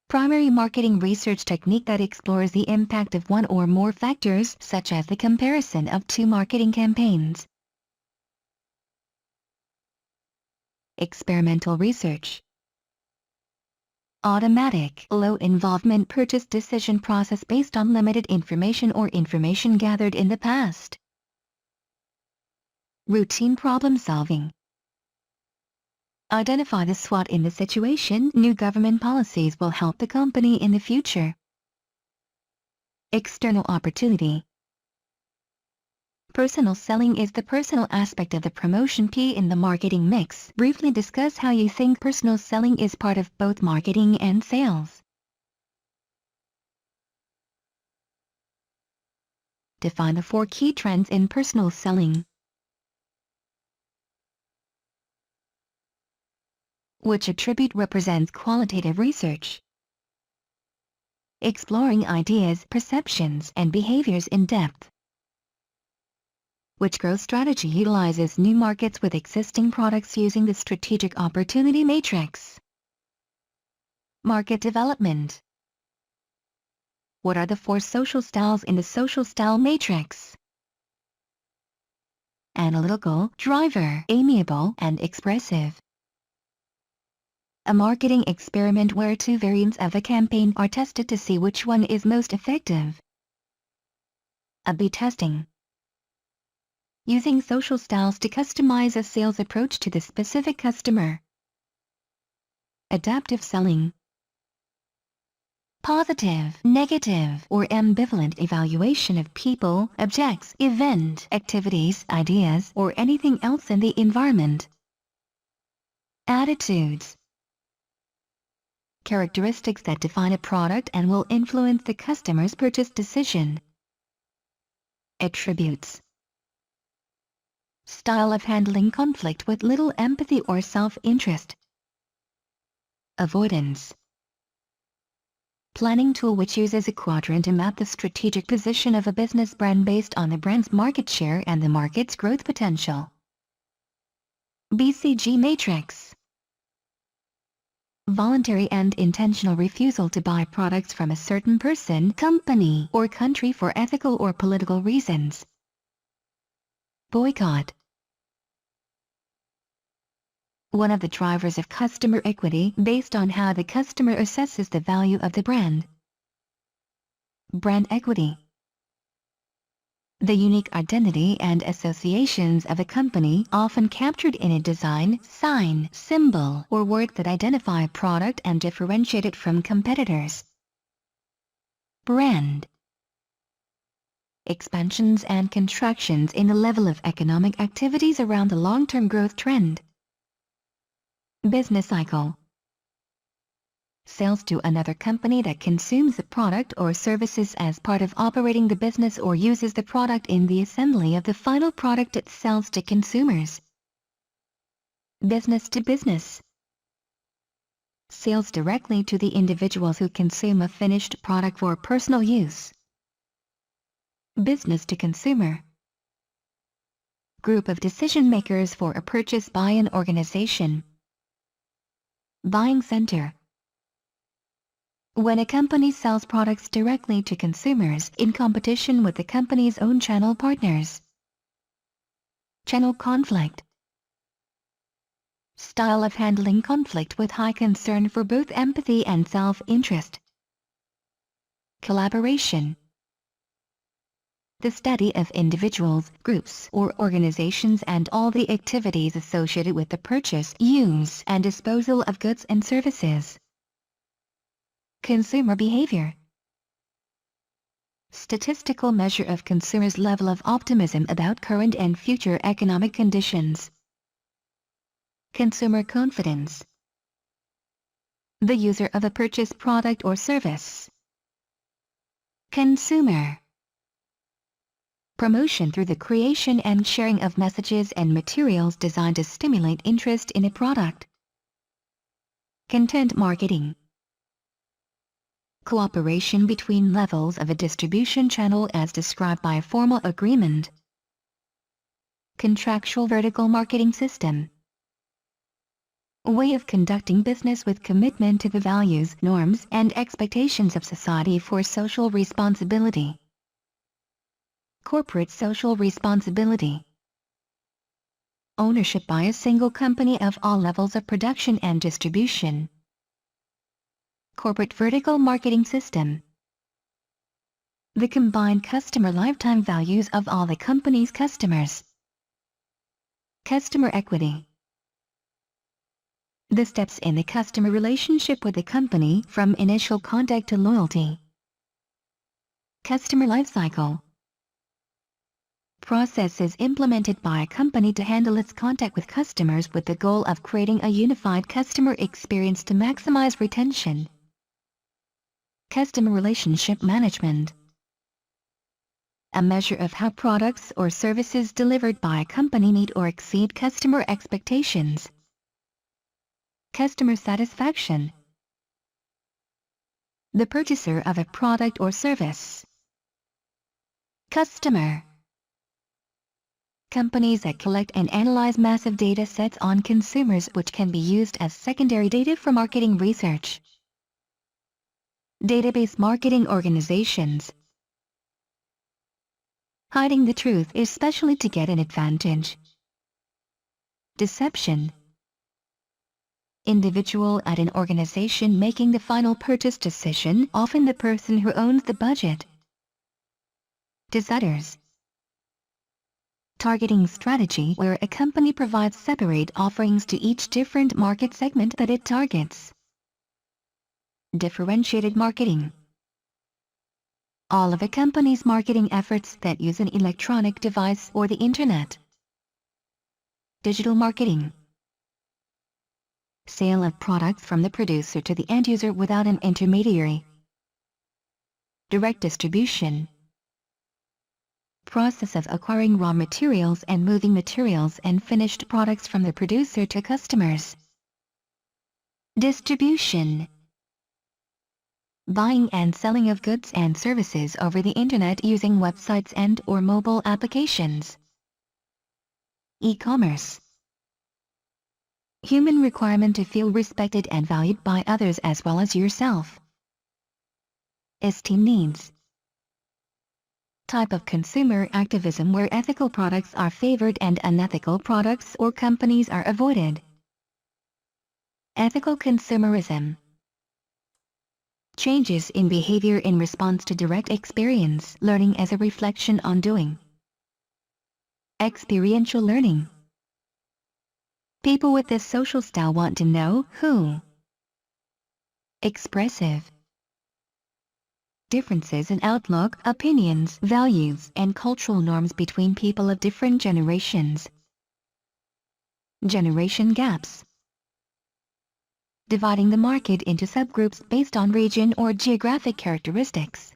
primary marketing research technique that explores the impact of one or more factors, such as the comparison of two marketing campaigns. Experimental research. Automatic, low-involvement purchase decision process based on limited information or information gathered in the past. Routine problem solving. Identify the SWOT in the situation. New government policies will help the company in the future. External opportunity. Personal selling is the personal aspect of the promotion P in the marketing mix. Briefly discuss how you think personal selling is part of both marketing and sales. Define the 4 key trends in personal selling. Which attribute represents qualitative research? Exploring ideas, perceptions, and behaviors in depth. Which growth strategy utilizes new markets with existing products using the strategic opportunity matrix? Market development. What are the 4 social styles in the social style matrix? Analytical, driver, amiable, and expressive. A marketing experiment where 2 variants of a campaign are tested to see which one is most effective. A/B testing. Using social styles to customize a sales approach to the specific customer. Adaptive selling. Positive, negative, or ambivalent evaluation of people, objects, event, activities, ideas, or anything else in the environment. Attitudes. Characteristics that define a product and will influence the customer's purchase decision. Attributes. Style of handling conflict with little empathy or self-interest. Avoidance. Planning tool which uses a quadrant to map the strategic position of a business brand based on the brand's market share and the market's growth potential. BCG matrix. Voluntary and intentional refusal to buy products from a certain person, company, or country for ethical or political reasons. Boycott. One of the drivers of customer equity based on how the customer assesses the value of the brand. Brand equity. The unique identity and associations of a company often captured in a design, sign, symbol, or word that identify a product and differentiate it from competitors. Brand. Expansions and contractions in the level of economic activities around the long-term growth trend. Business cycle. Sales to another company that consumes the product or services as part of operating the business or uses the product in the assembly of the final product it sells to consumers. Business to business. Sales directly to the individuals who consume a finished product for personal use. Business to consumer. Group of decision makers for a purchase by an organization. Buying center. When a company sells products directly to consumers in competition with the company's own channel partners. Channel conflict. Style of handling conflict with high concern for both empathy and self-interest. Collaboration. The study of individuals, groups, or organizations and all the activities associated with the purchase, use, and disposal of goods and services. Consumer behavior. Statistical measure of consumers' level of optimism about current and future economic conditions. Consumer confidence. The user of a purchased product or service. Consumer. Promotion through the creation and sharing of messages and materials designed to stimulate interest in a product. Content marketing. Cooperation between levels of a distribution channel as described by a formal agreement. Contractual vertical marketing system. way of conducting business with commitment to the values, norms, and expectations of society for social responsibility. Corporate social responsibility. Ownership by a single company of all levels of production and distribution. Corporate vertical marketing system. The combined customer lifetime values of all the company's customers. Customer equity. The steps in the customer relationship with the company from initial contact to loyalty. Customer lifecycle. Processes implemented by a company to handle its contact with customers with the goal of creating a unified customer experience to maximize retention. Customer relationship management. A measure of how products or services delivered by a company meet or exceed customer expectations. Customer satisfaction. The purchaser of a product or service. Customer. Companies that collect and analyze massive data sets on consumers which can be used as secondary data for marketing research. Database marketing organizations. Hiding the truth, especially to get an advantage. Deception. Individual at an organization making the final purchase decision, often the person who owns the budget. Deciders. Targeting strategy where a company provides separate offerings to each different market segment that it targets. Differentiated marketing. All of a company's marketing efforts that use an electronic device or the internet. Digital marketing. Sale of products from the producer to the end user without an intermediary. Direct distribution. Process of acquiring raw materials and moving materials and finished products from the producer to customers. Distribution. Buying and selling of goods and services over the internet using websites and/or mobile applications. E-commerce. Human requirement to feel respected and valued by others as well as yourself. Esteem needs. Type of consumer activism where ethical products are favored and unethical products or companies are avoided. Ethical consumerism. Changes in behavior in response to direct experience, learning as a reflection on doing. Experiential learning. People with this social style want to know who. Expressive. Differences in outlook, opinions, values, and cultural norms between people of different generations. Generation gaps. Dividing the market into subgroups based on region or geographic characteristics.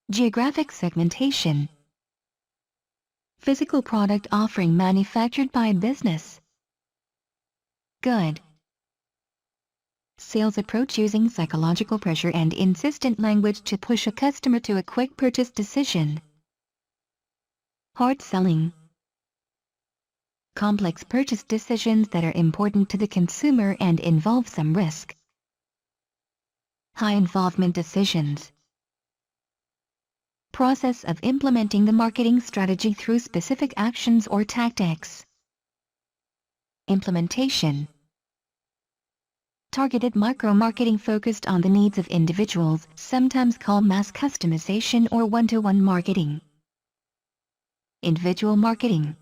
Geographic segmentation. Physical product offering manufactured by a business. Good. Sales approach using psychological pressure and insistent language to push a customer to a quick purchase decision. Hard selling. Complex purchase decisions that are important to the consumer and involve some risk. High involvement decisions. Process of implementing the marketing strategy through specific actions or tactics. Implementation. Targeted micro-marketing focused on the needs of individuals, sometimes called mass customization or one-to-one marketing. Individual marketing.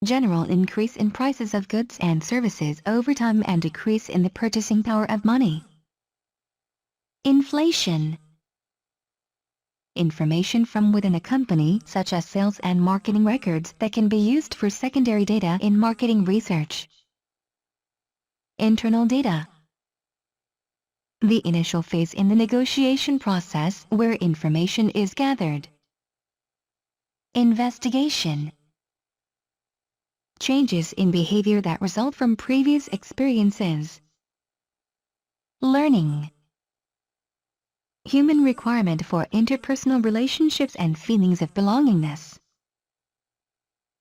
General increase in prices of goods and services over time and decrease in the purchasing power of money. Inflation. Information from within a company, such as sales and marketing records, that can be used for secondary data in marketing research. Internal data. The initial phase in the negotiation process where information is gathered. Investigation. Changes in behavior that result from previous experiences. Learning. Human requirement for interpersonal relationships and feelings of belongingness.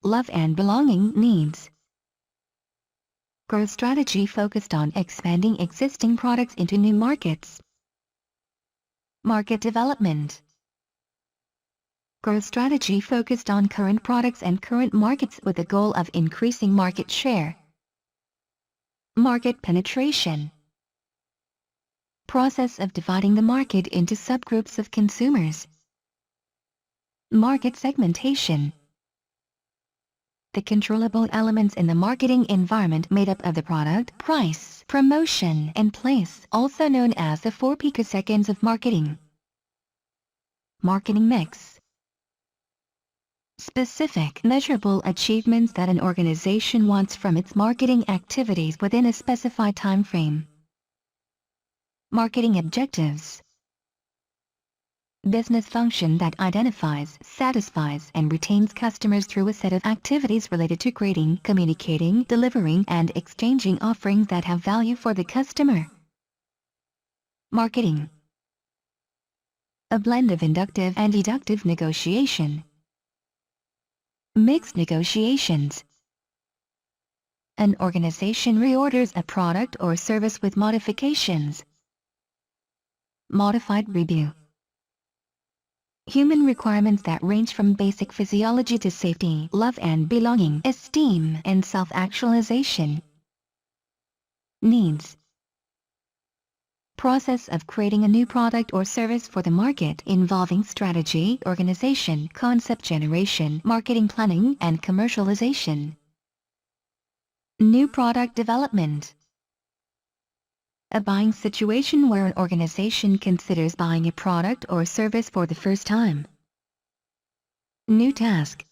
Love and belonging needs. Growth strategy focused on expanding existing products into new markets. Market development. Growth strategy focused on current products and current markets with the goal of increasing market share. Market penetration. Process of dividing the market into subgroups of consumers. Market segmentation. The controllable elements in the marketing environment made up of the product, price, promotion, and place, also known as the 4 picoseconds of marketing. Marketing mix. Specific, measurable achievements that an organization wants from its marketing activities within a specified time frame. Marketing objectives. Business function that identifies, satisfies, and retains customers through a set of activities related to creating, communicating, delivering, and exchanging offerings that have value for the customer. Marketing. A blend of inductive and deductive negotiation. Mixed negotiations. An organization reorders a product or service with modifications. Modified review. Human requirements that range from basic physiology to safety, love and belonging, esteem, and self-actualization. Needs. Process of creating a new product or service for the market involving strategy, organization, concept generation, marketing planning, and commercialization. New product development. A buying situation where an organization considers buying a product or service for the first time. New task.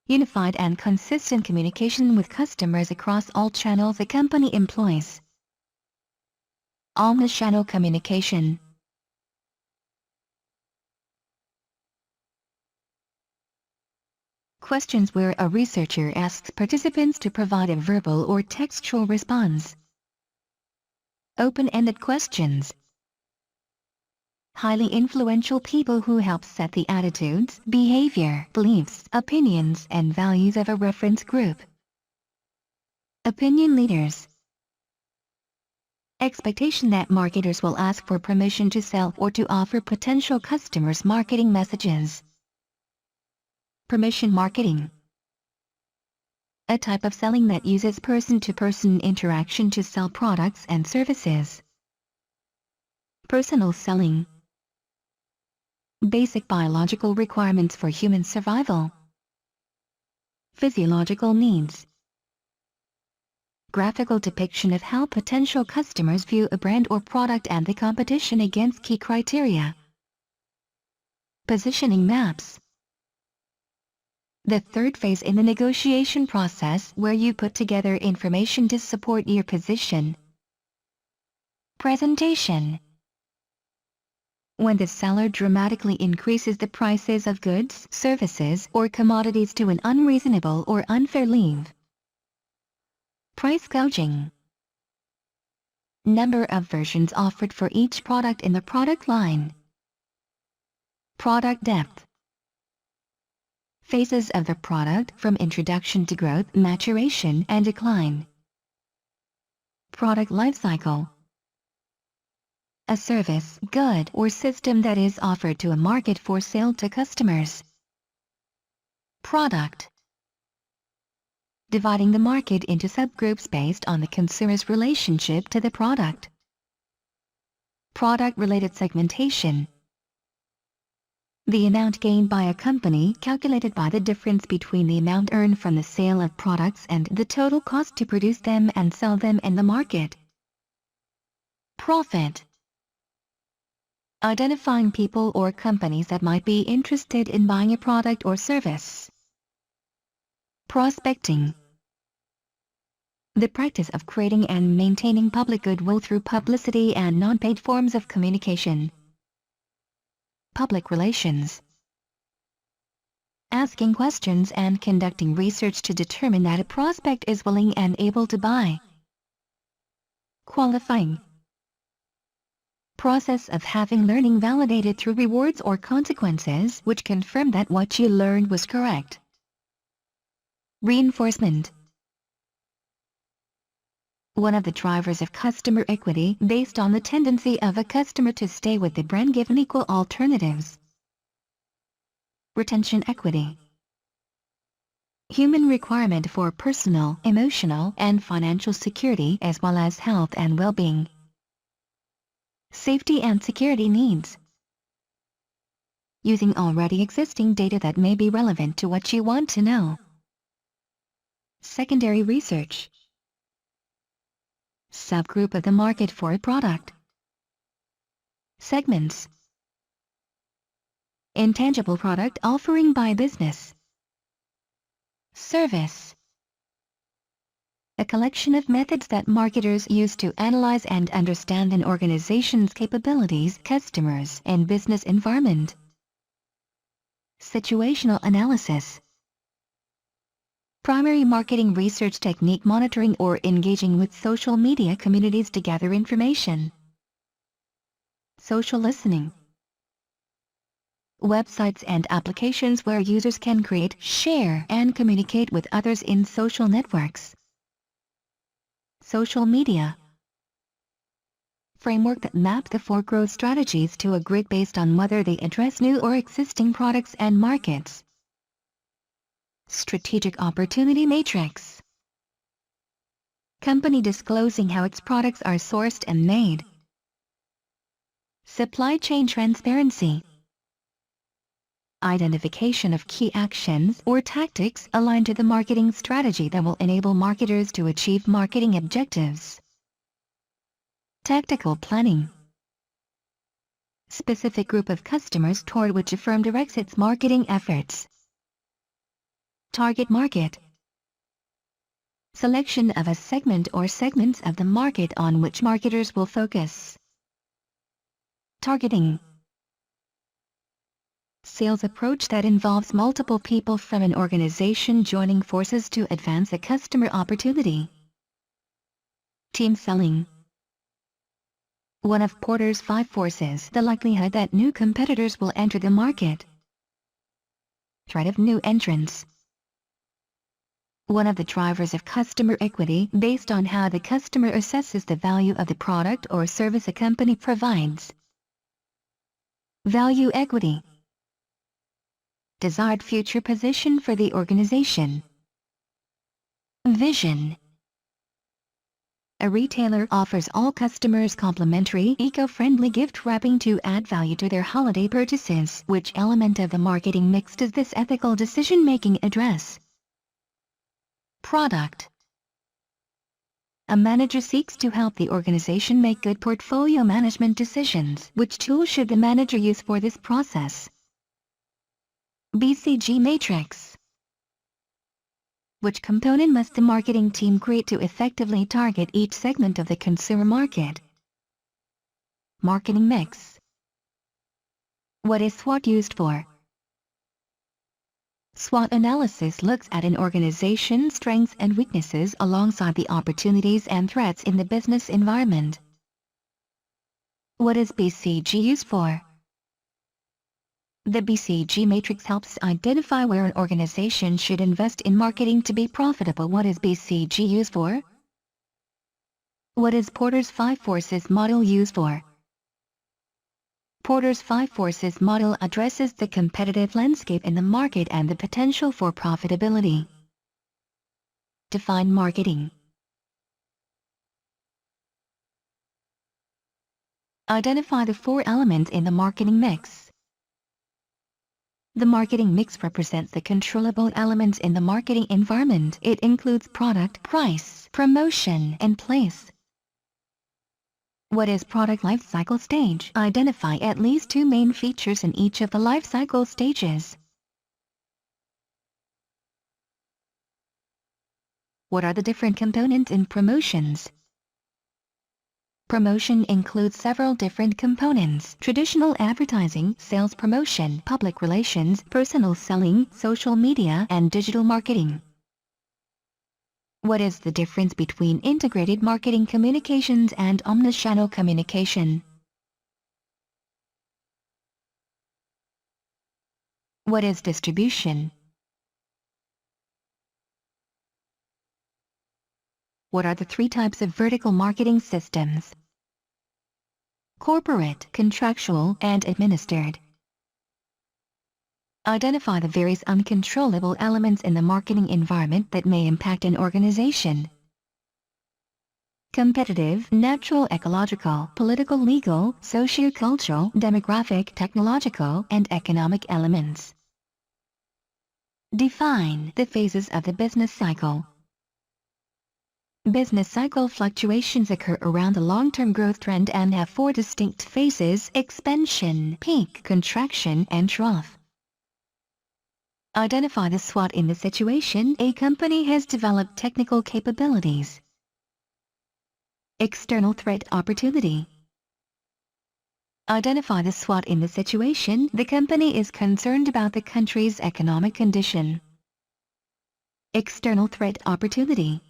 Unified and consistent communication with customers across all channels a company employs. Omnichannel communication. Questions where a researcher asks participants to provide a verbal or textual response. Open-ended questions. Highly influential people who help set the attitudes, behavior, beliefs, opinions, and values of a reference group. Opinion leaders. Expectation that marketers will ask for permission to sell or to offer potential customers marketing messages. Permission marketing. A type of selling that uses person-to-person interaction to sell products and services. Personal selling. Basic biological requirements for human survival. Physiological needs. Graphical depiction of how potential customers view a brand or product and the competition against key criteria. Positioning maps. The third phase in the negotiation process where you put together information to support your position. Presentation. When the seller dramatically increases the prices of goods, services, or commodities to an unreasonable or unfair level. Price gouging. Number of versions offered for each product in the product line. Product depth. Phases of the product from introduction to growth, maturation, and decline. Product life cycle. A service, good, or system that is offered to a market for sale to customers. Product. Dividing the market into subgroups based on the consumer's relationship to the product. Product-related segmentation. The amount gained by a company calculated by the difference between the amount earned from the sale of products and the total cost to produce them and sell them in the market. Profit. Identifying people or companies that might be interested in buying a product or service. Prospecting. The practice of creating and maintaining public goodwill through publicity and non-paid forms of communication. Public relations. Asking questions and conducting research to determine that a prospect is willing and able to buy. Qualifying. Process of having learning validated through rewards or consequences which confirm that what you learned was correct. Reinforcement. One of the drivers of customer equity based on the tendency of a customer to stay with the brand given equal alternatives. Retention equity. Human requirement for personal, emotional, and financial security as well as health and well-being. Safety and security needs. Using already existing data that may be relevant to what you want to know. Secondary research. Subgroup of the market for a product. Segments. Intangible product offering by business. Service. A collection of methods that marketers use to analyze and understand an organization's capabilities, customers, and business environment. Situational analysis. Primary marketing research technique monitoring or engaging with social media communities to gather information. Social listening. Websites and applications where users can create, share, and communicate with others in social networks. Social media. Framework that maps the 4 growth strategies to a grid based on whether they address new or existing products and markets. Strategic opportunity matrix. Company disclosing how its products are sourced and made. Supply chain transparency. Identification of key actions or tactics aligned to the marketing strategy that will enable marketers to achieve marketing objectives. Tactical planning. Specific group of customers toward which a firm directs its marketing efforts. Target market. Selection of a segment or segments of the market on which marketers will focus. Targeting. Sales approach that involves multiple people from an organization joining forces to advance a customer opportunity. Team selling. One of Porter's 5 forces, the likelihood that new competitors will enter the market. Threat of new entrants. One of the drivers of customer equity based on how the customer assesses the value of the product or service a company provides. Value equity. Desired future position for the organization. Vision. A retailer offers all customers complimentary, eco-friendly gift wrapping to add value to their holiday purchases. Which element of the marketing mix does this ethical decision-making address? Product. A manager seeks to help the organization make good portfolio management decisions. Which tool should the manager use for this process? BCG matrix. Which component must the marketing team create to effectively target each segment of the consumer market? Marketing mix. What is SWOT used for? SWOT analysis looks at an organization's strengths and weaknesses alongside the opportunities and threats in the business environment. What is BCG used for? The BCG matrix helps identify where an organization should invest in marketing to be profitable. What is BCG used for? What is Porter's 5 forces model used for? Porter's 5 forces model addresses the competitive landscape in the market and the potential for profitability. Define marketing. Identify the 4 elements in the marketing mix. The marketing mix represents the controllable elements in the marketing environment. It includes product, price, promotion, and place. What is product life cycle stage? Identify at least 2 main features in each of the life cycle stages. What are the different components in promotions? Promotion includes several different components: traditional advertising, sales promotion, public relations, personal selling, social media, and digital marketing. What is the difference between integrated marketing communications and omnichannel communication? What is distribution? What are the three types of vertical marketing systems? Corporate, contractual, and administered. Identify the various uncontrollable elements in the marketing environment that may impact an organization. Competitive, natural, ecological, political, legal, socio-cultural, demographic, technological, and economic elements. Define the phases of the business cycle. Business cycle fluctuations occur around the long-term growth trend and have four distinct phases: expansion, peak, contraction, and trough. Identify the SWOT in the situation a company has developed technical capabilities. External threat opportunity. Identify the SWOT in the situation the company is concerned about the country's economic condition. External threat opportunity.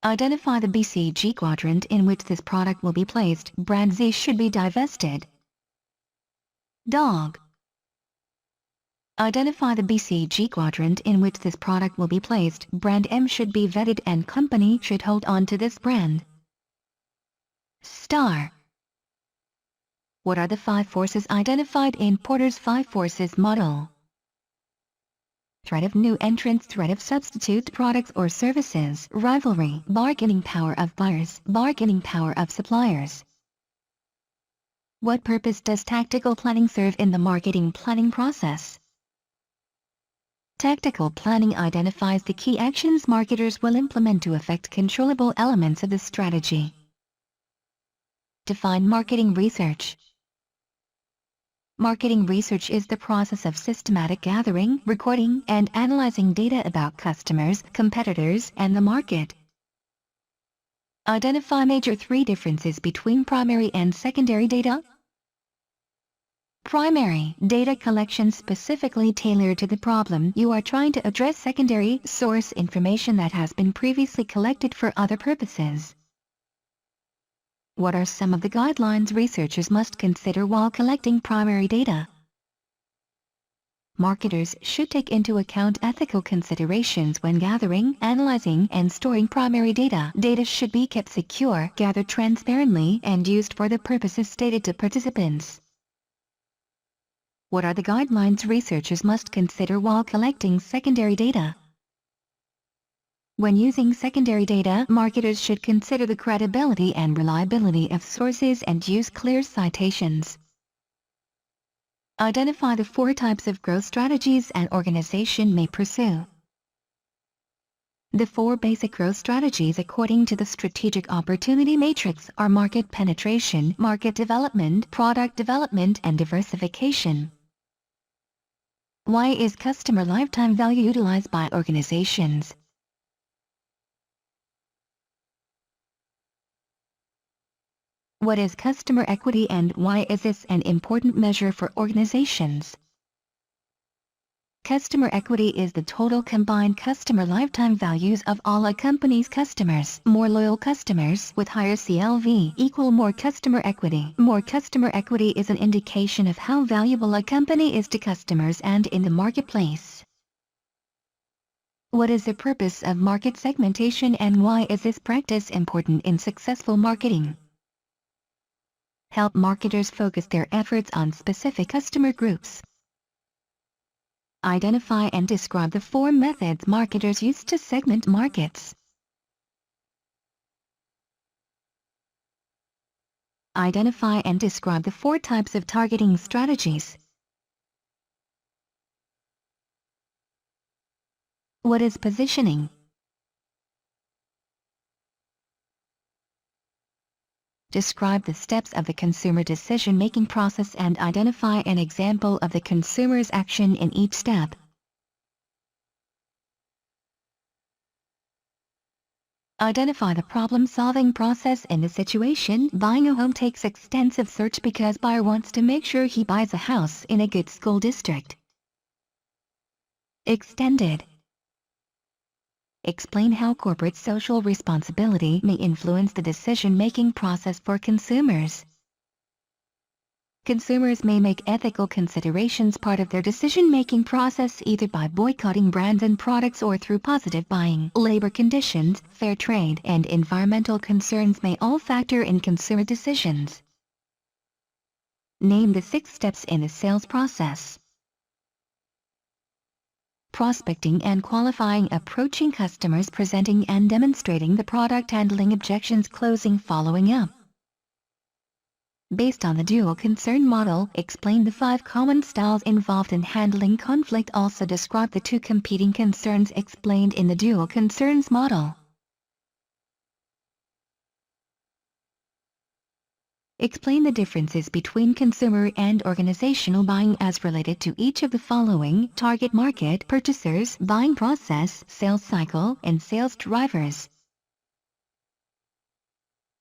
Identify the BCG quadrant in which this product will be placed. Brand Z should be divested. Dog. Identify the BCG quadrant in which this product will be placed. Brand M should be vetted and company should hold on to this brand. Star. What are the 5 forces identified in Porter's 5 forces model? Threat of new entrants, threat of substitute products or services, rivalry, bargaining power of buyers, bargaining power of suppliers. What purpose does tactical planning serve in the marketing planning process? Tactical planning identifies the key actions marketers will implement to affect controllable elements of the strategy. Define marketing research. Marketing research is the process of systematic gathering, recording, and analyzing data about customers, competitors, and the market. Identify major 3 differences between primary and secondary data. Primary data collection specifically tailored to the problem you are trying to address. Secondary source information that has been previously collected for other purposes. What are some of the guidelines researchers must consider while collecting primary data? Marketers should take into account ethical considerations when gathering, analyzing, and storing primary data. Data should be kept secure, gathered transparently, and used for the purposes stated to participants. What are the guidelines researchers must consider while collecting secondary data? When using secondary data, marketers should consider the credibility and reliability of sources and use clear citations. Identify the 4 types of growth strategies an organization may pursue. The 4 basic growth strategies according to the strategic opportunity matrix are market penetration, market development, product development, and diversification. Why is customer lifetime value utilized by organizations? What is customer equity and why is this an important measure for organizations? Customer equity is the total combined customer lifetime values of all a company's customers. More loyal customers with higher CLV equal more customer equity. More customer equity is an indication of how valuable a company is to customers and in the marketplace. What is the purpose of market segmentation and why is this practice important in successful marketing? Help marketers focus their efforts on specific customer groups. Identify and describe the 4 methods marketers use to segment markets. Identify and describe the 4 types of targeting strategies. What is positioning? Describe the steps of the consumer decision-making process and identify an example of the consumer's action in each step. Identify the problem-solving process in the situation. Buying a home takes extensive search because buyer wants to make sure he buys a house in a good school district. Extended. Explain how corporate social responsibility may influence the decision-making process for consumers. Consumers may make ethical considerations part of their decision-making process either by boycotting brands and products or through positive buying. Labor conditions, fair trade, and environmental concerns may all factor in consumer decisions. Name the 6 steps in the sales process. Prospecting and qualifying, approaching customers, presenting and demonstrating the product, handling objections, closing, following up. Based on the dual concern model, explain the 5 common styles involved in handling conflict. Also describe the 2 competing concerns explained in the dual concerns model. Explain the differences between consumer and organizational buying as related to each of the following: target market, purchasers, buying process, sales cycle, and sales drivers.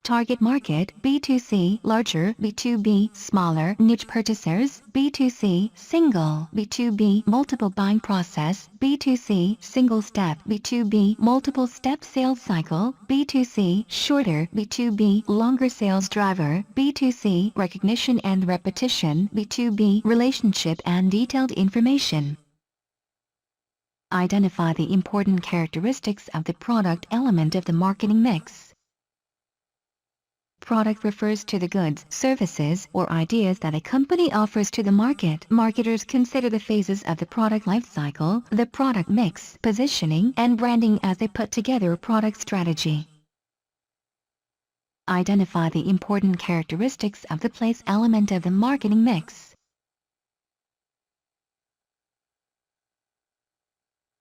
Target market, B2C, larger, B2B, smaller, niche purchasers, B2C, single, B2B, multiple buying process, B2C, single step, B2B, multiple step sales cycle, B2C, shorter, B2B, longer sales driver, B2C, recognition and repetition, B2B, relationship and detailed information. Identify the important characteristics of the product element of the marketing mix. Product refers to the goods, services, or ideas that a company offers to the market. Marketers consider the phases of the product life cycle, the product mix, positioning, and branding as they put together a product strategy. Identify the important characteristics of the place element of the marketing mix.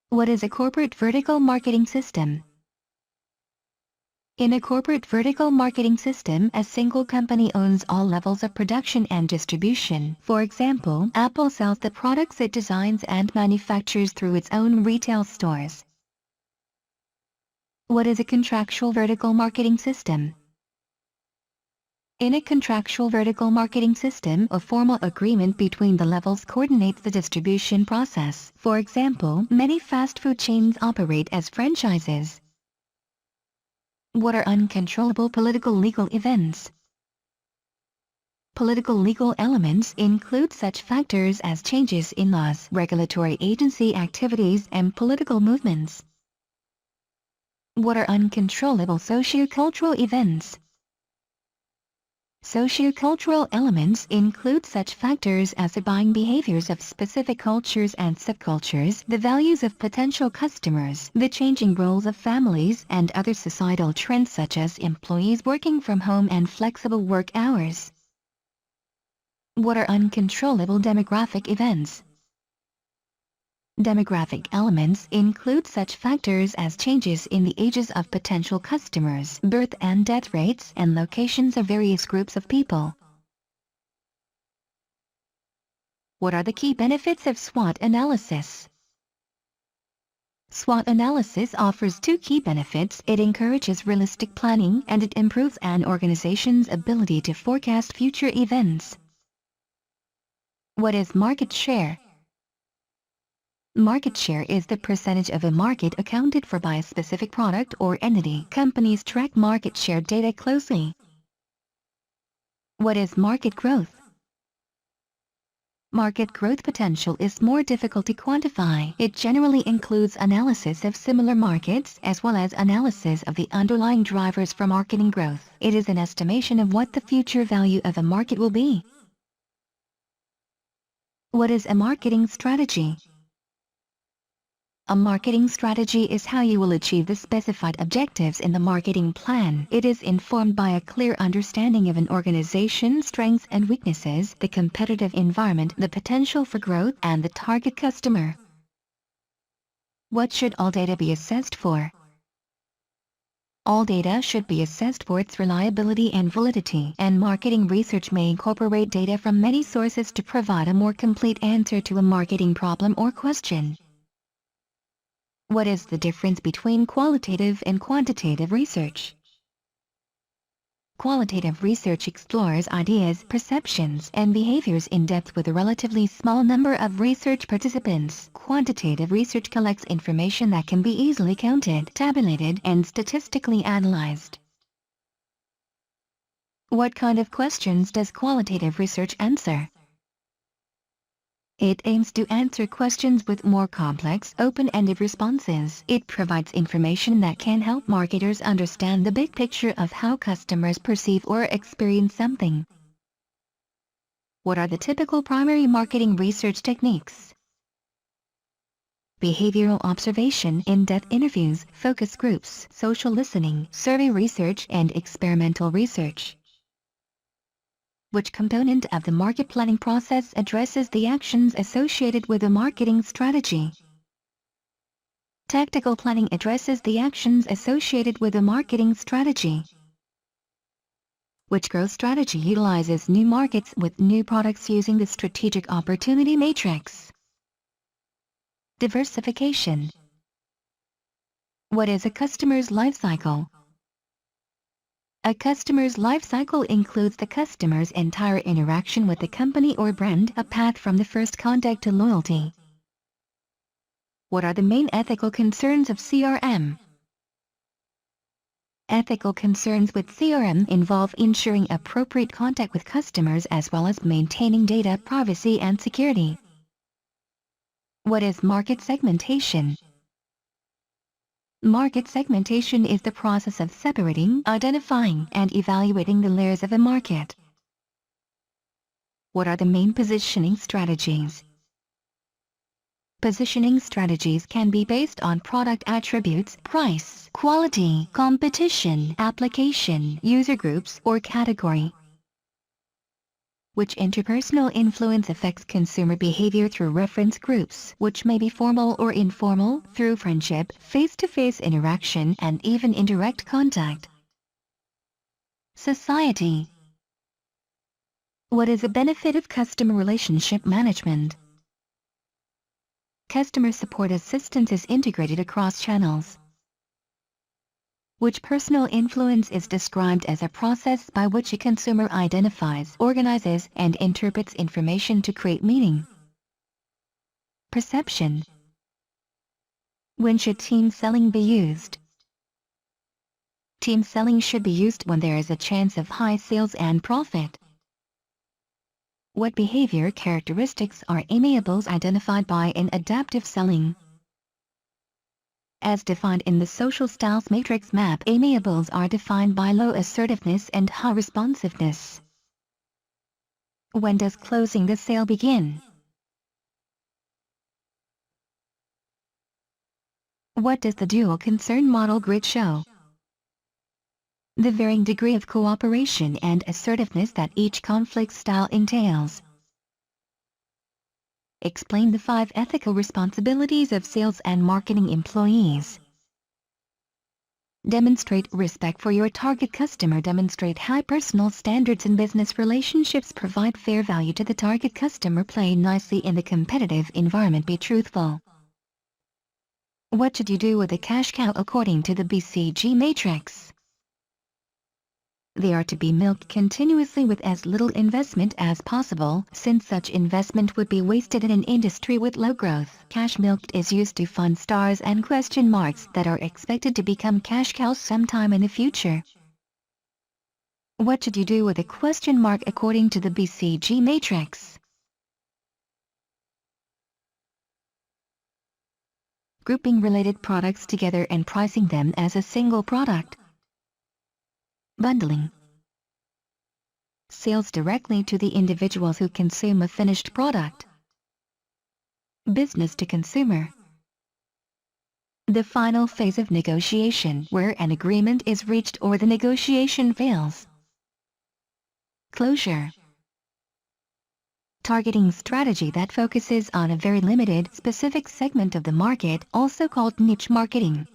What is a corporate vertical marketing system? In a corporate vertical marketing system, a single company owns all levels of production and distribution. For example, Apple sells the products it designs and manufactures through its own retail stores. What is a contractual vertical marketing system? In a contractual vertical marketing system, a formal agreement between the levels coordinates the distribution process. For example, many fast food chains operate as franchises. What are uncontrollable political legal events? Political legal elements include such factors as changes in laws, regulatory agency activities, and political movements. What are uncontrollable sociocultural events? Sociocultural elements include such factors as the buying behaviors of specific cultures and subcultures, the values of potential customers, the changing roles of families, and other societal trends such as employees working from home and flexible work hours. What are uncontrollable demographic events? Demographic elements include such factors as changes in the ages of potential customers, birth and death rates, and locations of various groups of people. What are the key benefits of SWOT analysis? SWOT analysis offers 2 key benefits. It encourages realistic planning, and it improves an organization's ability to forecast future events. What is market share? Market share is the percentage of a market accounted for by a specific product or entity. Companies track market share data closely. What is market growth? Market growth potential is more difficult to quantify. It generally includes analysis of similar markets as well as analysis of the underlying drivers for marketing growth. It is an estimation of what the future value of a market will be. What is a marketing strategy? A marketing strategy is how you will achieve the specified objectives in the marketing plan. It is informed by a clear understanding of an organization's strengths and weaknesses, the competitive environment, the potential for growth, and the target customer. What should all data be assessed for? All data should be assessed for its reliability and validity, and marketing research may incorporate data from many sources to provide a more complete answer to a marketing problem or question. What is the difference between qualitative and quantitative research? Qualitative research explores ideas, perceptions, and behaviors in depth with a relatively small number of research participants. Quantitative research collects information that can be easily counted, tabulated, and statistically analyzed. What kind of questions does qualitative research answer? It aims to answer questions with more complex, open-ended responses. It provides information that can help marketers understand the big picture of how customers perceive or experience something. What are the typical primary marketing research techniques? Behavioral observation, in-depth interviews, focus groups, social listening, survey research, and experimental research. Which component of the market planning process addresses the actions associated with a marketing strategy? Tactical planning addresses the actions associated with a marketing strategy. Which growth strategy utilizes new markets with new products using the strategic opportunity matrix? Diversification. What is a customer's life cycle? A customer's life cycle includes the customer's entire interaction with the company or brand, a path from the first contact to loyalty. What are the main ethical concerns of CRM? Ethical concerns with CRM involve ensuring appropriate contact with customers as well as maintaining data privacy and security. What is market segmentation? Market segmentation is the process of separating, identifying, and evaluating the layers of a market. What are the main positioning strategies? Positioning strategies can be based on product attributes, price, quality, competition, application, user groups, or category. Which interpersonal influence affects consumer behavior through reference groups, which may be formal or informal, through friendship, face-to-face interaction, and even indirect contact? Society. What is the benefit of customer relationship management? Customer support assistance is integrated across channels. Which personal influence is described as a process by which a consumer identifies, organizes, and interprets information to create meaning? Perception. When should team selling be used? Team selling should be used when there is a chance of high sales and profit. What behavior characteristics are amiables identified by in adaptive selling? As defined in the social styles matrix map, amiables are defined by low assertiveness and high responsiveness. When does closing the sale begin? What does the dual concern model grid show? The varying degree of cooperation and assertiveness that each conflict style entails. Explain the 5 ethical responsibilities of sales and marketing employees. Demonstrate respect for your target customer. Demonstrate high personal standards in business relationships. Provide fair value to the target customer. Play nicely in the competitive environment. Be truthful. What should you do with a cash cow according to the BCG matrix? They are to be milked continuously with as little investment as possible, since such investment would be wasted in an industry with low growth. Cash milked is used to fund stars and question marks that are expected to become cash cows sometime in the future. What should you do with a question mark according to the BCG matrix? Grouping related products together and pricing them as a single product. Bundling. Sales directly to the individuals who consume a finished product. Business to consumer. The final phase of negotiation, where an agreement is reached or the negotiation fails. Closure. Targeting strategy that focuses on a very limited, specific segment of the market, also called niche marketing.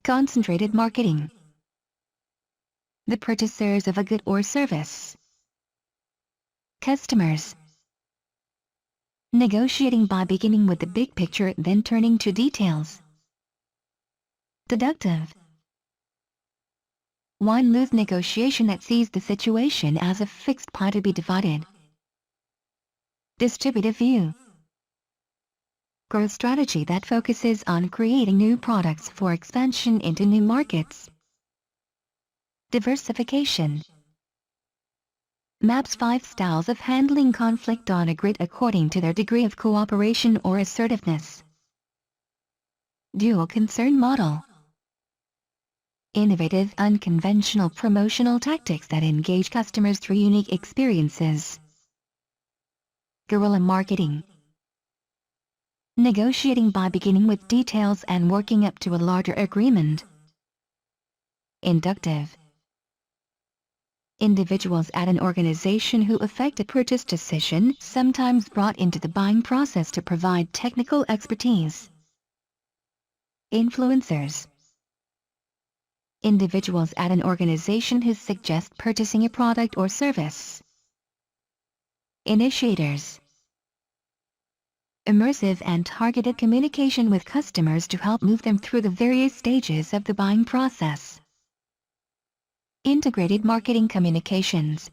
Concentrated marketing. The purchasers of a good or service. Customers. Negotiating by beginning with the big picture then turning to details. Deductive. Win-lose negotiation that sees the situation as a fixed pie to be divided. Distributive view. Growth strategy that focuses on creating new products for expansion into new markets. Diversification. maps 5 styles of handling conflict on a grid according to their degree of cooperation or assertiveness. Dual concern model. Innovative, unconventional promotional tactics that engage customers through unique experiences. Guerrilla marketing. Negotiating by beginning with details and working up to a larger agreement. Inductive. Individuals at an organization who affect a purchase decision, sometimes brought into the buying process to provide technical expertise. Influencers. Individuals at an organization who suggest purchasing a product or service. Initiators. Immersive and targeted communication with customers to help move them through the various stages of the buying process. Integrated marketing communications.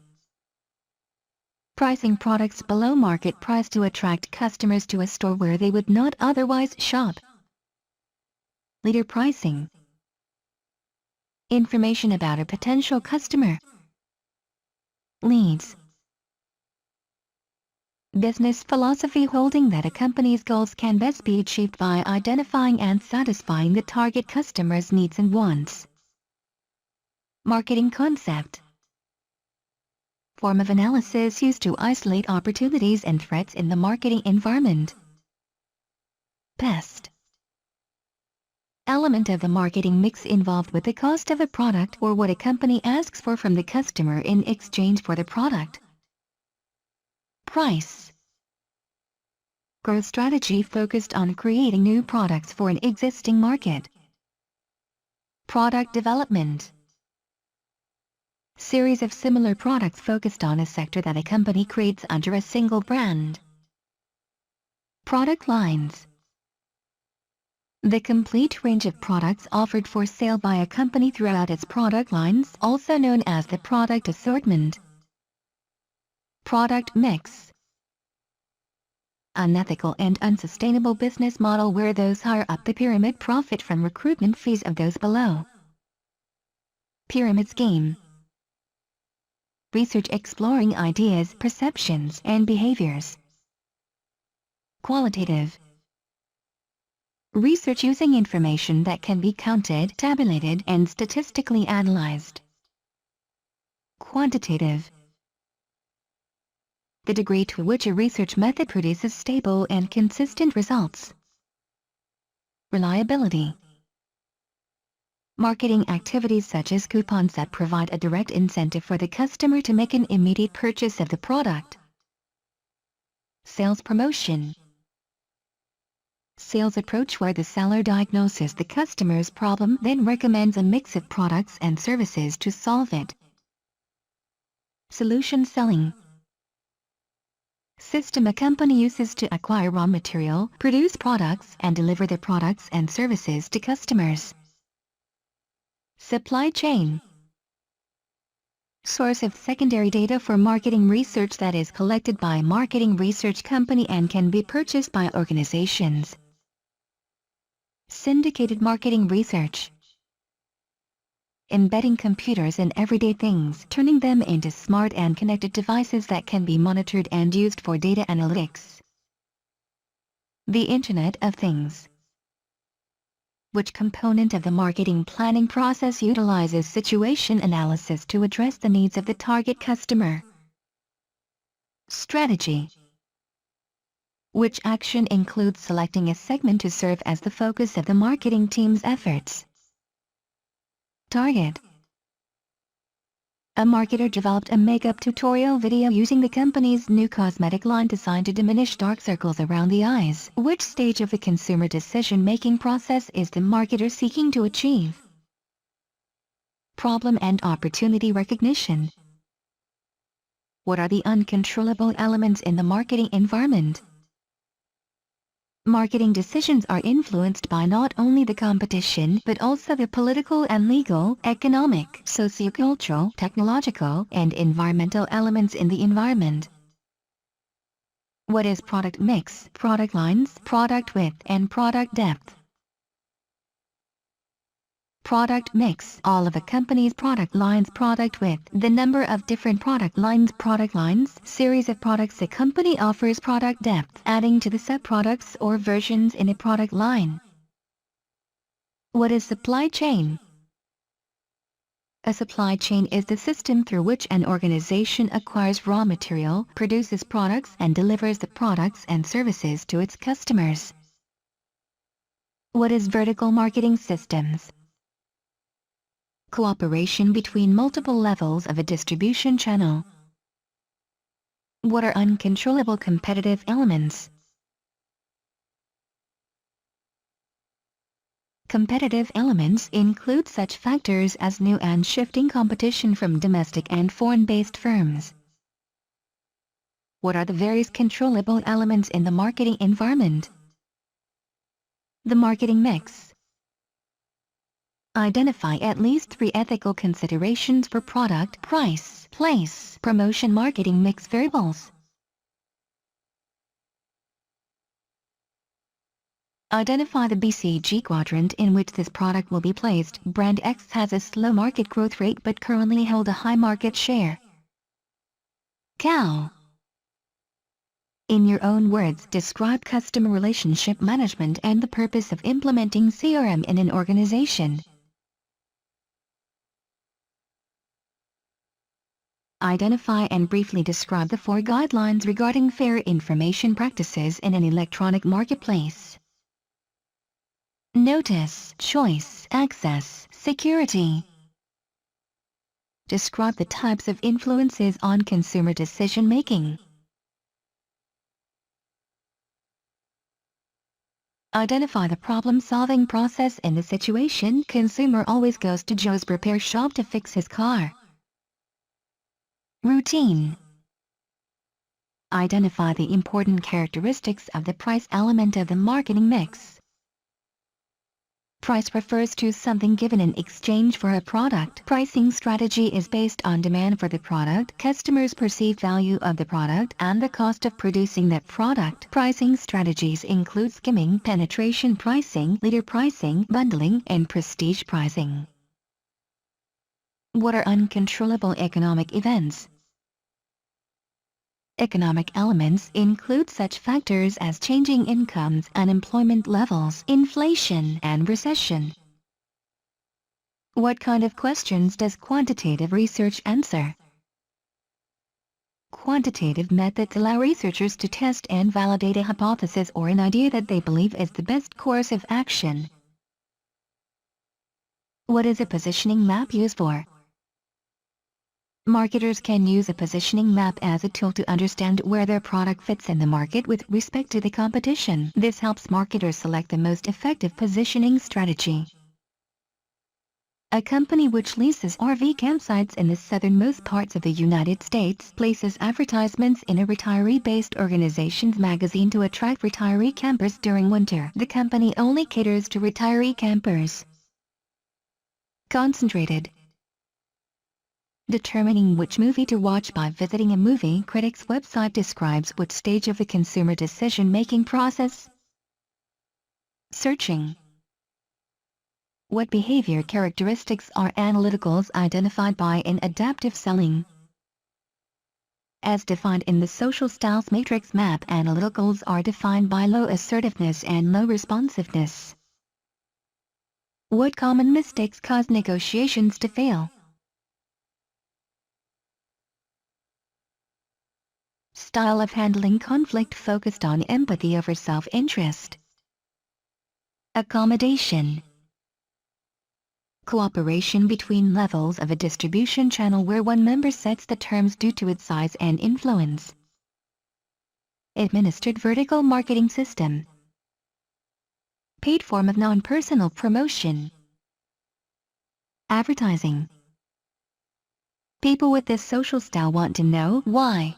Pricing products below market price to attract customers to a store where they would not otherwise shop. Leader pricing. Information about a potential customer. Leads. Business philosophy holding that a company's goals can best be achieved by identifying and satisfying the target customer's needs and wants. Marketing concept. Form of analysis used to isolate opportunities and threats in the marketing environment. Pest. Element of the marketing mix involved with the cost of a product or what a company asks for from the customer in exchange for the product. Price. Growth strategy focused on creating new products for an existing market. Product development. Series of similar products focused on a sector that a company creates under a single brand. Product lines. The complete range of products offered for sale by a company throughout its product lines, also known as the product assortment. Product mix. Unethical and unsustainable business model where those higher up the pyramid profit from recruitment fees of those below. Pyramid scheme. Research exploring ideas, perceptions, and behaviors. Qualitative. Research using information that can be counted, tabulated, and statistically analyzed. Quantitative. The degree to which a research method produces stable and consistent results. Reliability. Marketing activities such as coupons that provide a direct incentive for the customer to make an immediate purchase of the product. Sales promotion. Sales approach where the seller diagnoses the customer's problem, then recommends a mix of products and services to solve it. Solution selling. System a company uses to acquire raw material, produce products, and deliver the products and services to customers. Supply chain. Source of secondary data for marketing research that is collected by a marketing research company and can be purchased by organizations. Syndicated marketing research. Embedding computers in everyday things, turning them into smart and connected devices that can be monitored and used for data analytics. The Internet of Things. Which component of the marketing planning process utilizes situation analysis to address the needs of the target customer? Strategy. Which action includes selecting a segment to serve as the focus of the marketing team's efforts? Target. A marketer developed a makeup tutorial video using the company's new cosmetic line designed to diminish dark circles around the eyes. Which stage of the consumer decision-making process is the marketer seeking to achieve? Problem and opportunity recognition. What are the uncontrollable elements in the marketing environment? Marketing decisions are influenced by not only the competition but also the political and legal, economic, sociocultural, technological, and environmental elements in the environment. What is product mix, product lines, product width, and product depth? Product mix. All of a company's product lines. Product width. The number of different product lines. Product lines. Series of products a company offers. Product depth. Adding to the subproducts or versions in a product line. What is supply chain? A supply chain is the system through which an organization acquires raw material, produces products, and delivers the products and services to its customers. What is vertical marketing systems? Cooperation between multiple levels of a distribution channel. What are uncontrollable competitive elements? Competitive elements include such factors as new and shifting competition from domestic and foreign-based firms. What are the various controllable elements in the marketing environment? The marketing mix. Identify at least 3 ethical considerations for product, price, place, promotion. Marketing mix variables. Identify the BCG quadrant in which this product will be placed. Brand X has a slow market growth rate but currently hold a high market share. Cow. In your own words, describe customer relationship management and the purpose of implementing CRM in an organization. Identify and briefly describe the 4 guidelines regarding fair information practices in an electronic marketplace. Notice, choice, access, security. Describe the types of influences on consumer decision-making. Identify the problem-solving process in the situation. Consumer always goes to Joe's repair shop to fix his car. Routine. Identify the important characteristics of the price element of the marketing mix. Price refers to something given in exchange for a product. Pricing strategy is based on demand for the product, customers' perceived value of the product, and the cost of producing that product. Pricing strategies include skimming, penetration pricing, leader pricing, bundling, and prestige pricing. What are uncontrollable economic events? Economic elements include such factors as changing incomes, unemployment levels, inflation, and recession. What kind of questions does quantitative research answer? Quantitative methods allow researchers to test and validate a hypothesis or an idea that they believe is the best course of action. What is a positioning map used for? Marketers can use a positioning map as a tool to understand where their product fits in the market with respect to the competition. This helps marketers select the most effective positioning strategy. A company which leases RV campsites in the southernmost parts of the United States places advertisements in a retiree-based organization's magazine to attract retiree campers during winter. The company only caters to retiree campers. Concentrated. Determining which movie to watch by visiting a movie critic's website describes which stage of the consumer decision-making process. Searching. What behavior characteristics are analyticals identified by in adaptive selling? As defined in the social styles matrix map, analyticals are defined by low assertiveness and low responsiveness. What common mistakes cause negotiations to fail? Style of handling conflict focused on empathy over self-interest. Accommodation. Cooperation between levels of a distribution channel where one member sets the terms due to its size and influence. Administered vertical marketing system. Paid form of non-personal promotion. Advertising. People with this social style want to know why.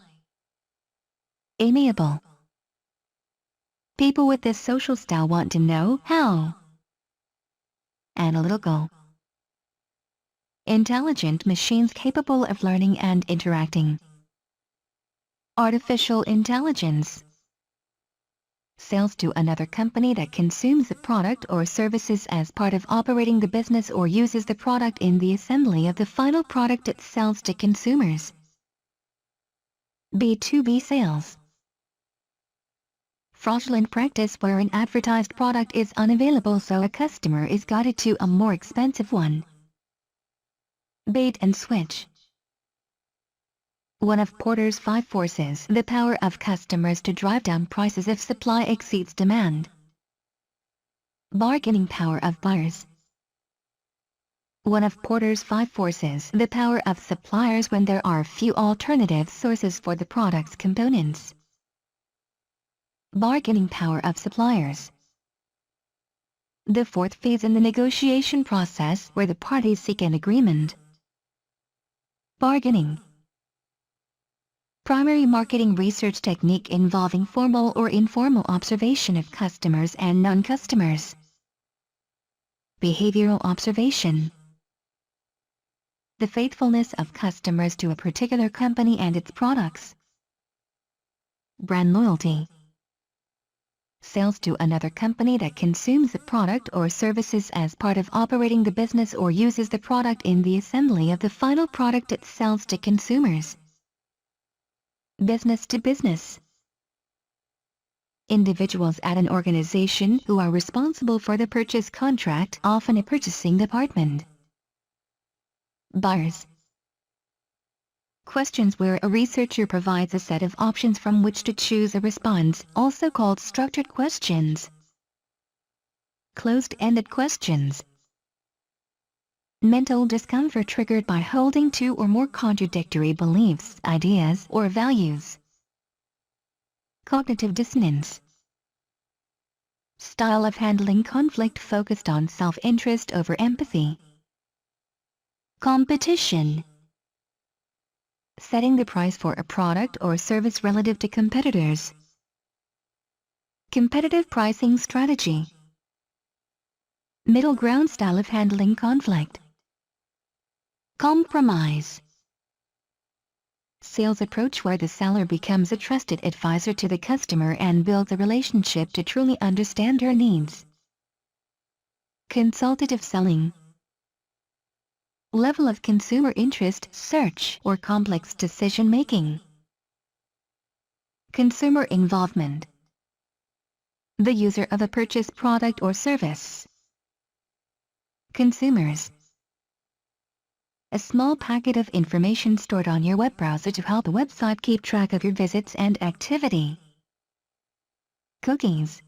Amiable. People with this social style want to know how. Analytical. Intelligent machines capable of learning and interacting. Artificial intelligence. Sales to another company that consumes the product or services as part of operating the business or uses the product in the assembly of the final product it sells to consumers. B2B sales. Fraudulent practice where an advertised product is unavailable so a customer is guided to a more expensive one. Bait and switch. One of Porter's 5 forces, the power of customers to drive down prices if supply exceeds demand. Bargaining power of buyers. One of Porter's 5 forces, the power of suppliers when there are few alternative sources for the product's components. Bargaining power of suppliers. The fourth phase in the negotiation process where the parties seek an agreement. Bargaining. Primary marketing research technique involving formal or informal observation of customers and non-customers. Behavioral observation. The faithfulness of customers to a particular company and its products. Brand loyalty. Sales to another company that consumes the product or services as part of operating the business or uses the product in the assembly of the final product it sells to consumers. Business to business. Individuals at an organization who are responsible for the purchase contract, often a purchasing department. Buyers. Questions where a researcher provides a set of options from which to choose a response, also called structured questions. Closed-ended questions. Mental discomfort triggered by holding two or more contradictory beliefs, ideas, or values. Cognitive dissonance. Style of handling conflict focused on self-interest over empathy. Competition. Setting the price for a product or service relative to competitors. Competitive pricing strategy. Middle ground style of handling conflict. Compromise. Sales approach where the seller becomes a trusted advisor to the customer and builds a relationship to truly understand her needs. Consultative selling. Level of consumer interest, search, or complex decision-making. Consumer involvement. The user of a purchased product or service. Consumers. A small packet of information stored on your web browser to help the website keep track of your visits and activity. Cookies.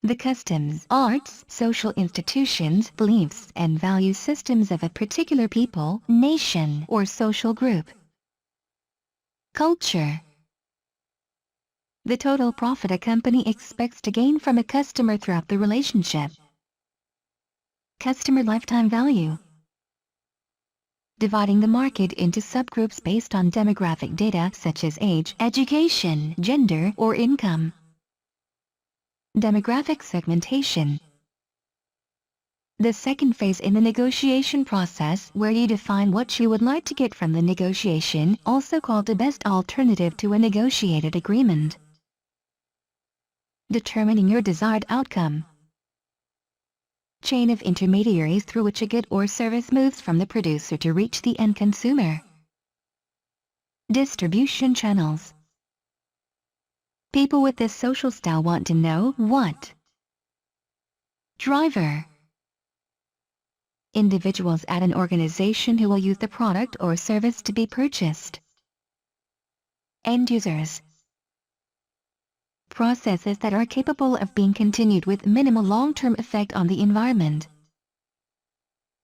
The customs, arts, social institutions, beliefs, and value systems of a particular people, nation, or social group. Culture. The total profit a company expects to gain from a customer throughout the relationship. Customer lifetime value. Dividing the market into subgroups based on demographic data such as age, education, gender, or income. Demographic segmentation. The second phase in the negotiation process where you define what you would like to get from the negotiation, also called the best alternative to a negotiated agreement. Determining your desired outcome. Chain of intermediaries through which a good or service moves from the producer to reach the end consumer. Distribution channels. People with this social style want to know what. Driver. Individuals at an organization who will use the product or service to be purchased. End users. Processes that are capable of being continued with minimal long-term effect on the environment.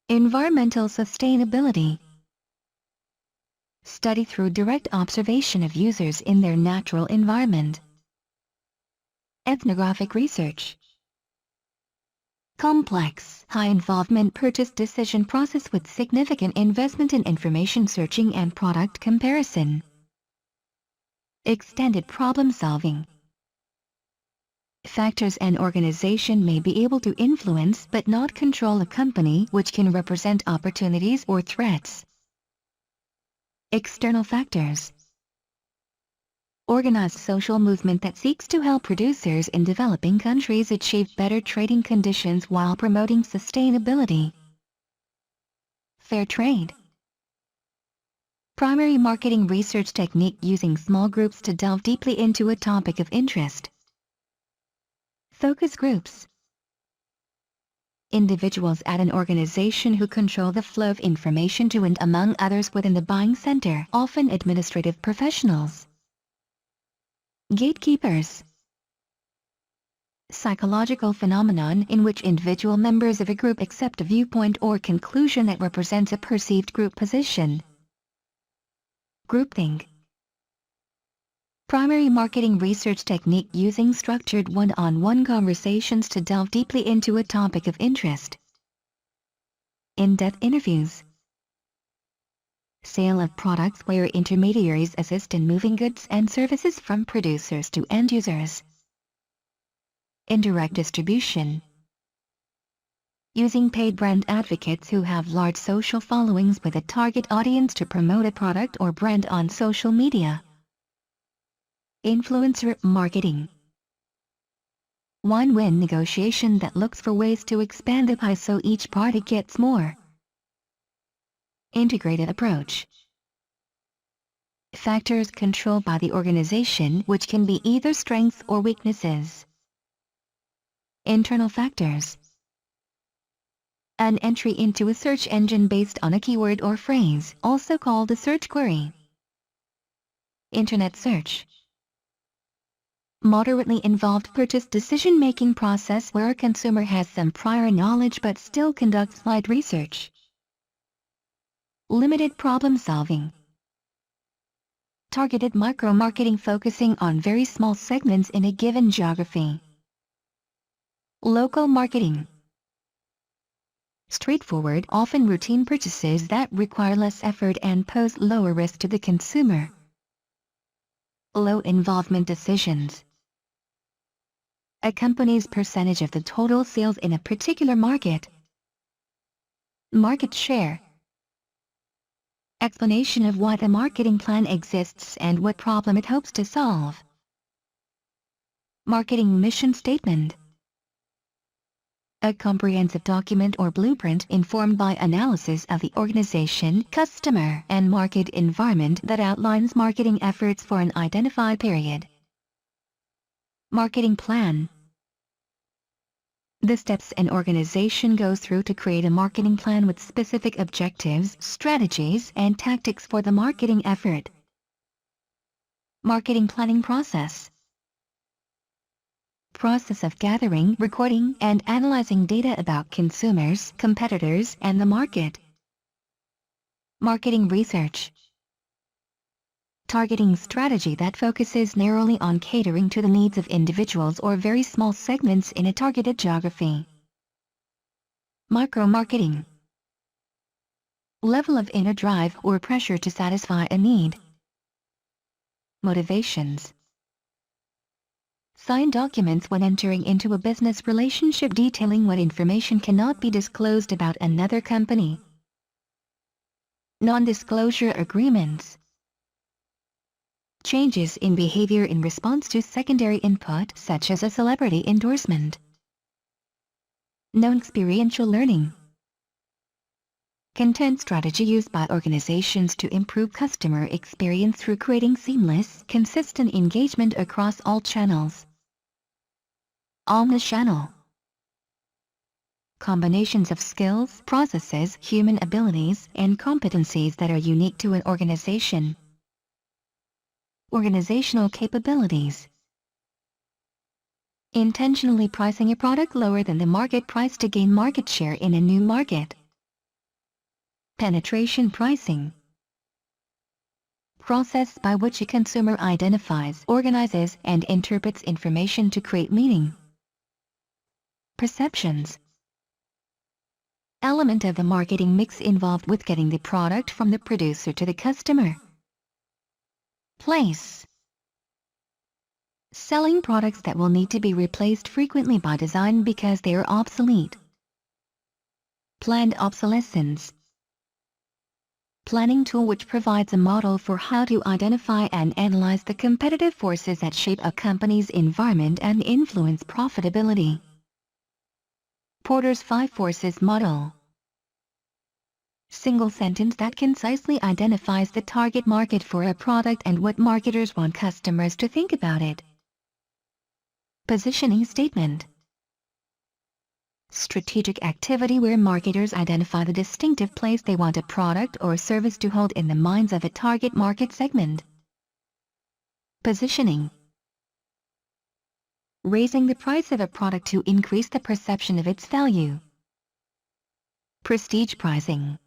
Environmental sustainability. Study through direct observation of users in their natural environment. Ethnographic research. Complex, high-involvement purchase decision process with significant investment in information searching and product comparison. Extended problem solving. Factors an organization may be able to influence but not control a company, which can represent opportunities or threats. External factors. organized social movement that seeks to help producers in developing countries achieve better trading conditions while promoting sustainability. Fair trade. Primary marketing research technique using small groups to delve deeply into a topic of interest. Focus groups. Individuals at an organization who control the flow of information to and among others within the buying center, often administrative professionals. Gatekeepers. Psychological phenomenon in which individual members of a group accept a viewpoint or conclusion that represents a perceived group position. Groupthink. Primary marketing research technique using structured one-on-one conversations to delve deeply into a topic of interest. In-depth interviews. Sale of products where intermediaries assist in moving goods and services from producers to end users. Indirect distribution. Using paid brand advocates who have large social followings with a target audience to promote a product or brand on social media. Influencer marketing. Win-win negotiation that looks for ways to expand the pie so each party gets more. Integrated approach. Factors controlled by the organization which can be either strengths or weaknesses. Internal factors. An entry into a search engine based on a keyword or phrase, also called a search query. Internet search. Moderately involved purchase decision-making process where a consumer has some prior knowledge but still conducts light research. Limited problem solving. Targeted micro-marketing focusing on very small segments in a given geography. Local marketing. Straightforward, often routine purchases that require less effort and pose lower risk to the consumer. Low involvement decisions. A company's percentage of the total sales in a particular market. Market share. Explanation of why the marketing plan exists and what problem it hopes to solve. Marketing mission statement. A comprehensive document or blueprint informed by analysis of the organization, customer, and market environment that outlines marketing efforts for an identified period. Marketing plan. The steps an organization goes through to create a marketing plan with specific objectives, strategies, and tactics for the marketing effort. Marketing planning process. Process of gathering, recording, and analyzing data about consumers, competitors, and the market. Marketing research. Targeting strategy that focuses narrowly on catering to the needs of individuals or very small segments in a targeted geography. Micro-marketing. Level of inner drive or pressure to satisfy a need. Motivations. Sign documents when entering into a business relationship detailing what information cannot be disclosed about another company. Non-disclosure agreements. Changes in behavior in response to secondary input such as a celebrity endorsement. Non-experiential learning. Content strategy used by organizations to improve customer experience through creating seamless, consistent engagement across all channels. Omnichannel. Combinations of skills, processes, human abilities, and competencies that are unique to an organization. Organizational capabilities. Intentionally pricing a product lower than the market price to gain market share in a new market. Penetration pricing. Process by which a consumer identifies, organizes, and interprets information to create meaning. Perceptions. Element of the marketing mix involved with getting the product from the producer to the customer. Place. Selling products that will need to be replaced frequently by design because they are obsolete. Planned obsolescence. planning tool which provides a model for how to identify and analyze the competitive forces that shape a company's environment and influence profitability. Porter's 5 Forces Model. Single sentence that concisely identifies the target market for a product and what marketers want customers to think about it. Positioning statement. Strategic activity where marketers identify the distinctive place they want a product or service to hold in the minds of a target market segment. Positioning. Raising the price of a product to increase the perception of its value. Prestige pricing.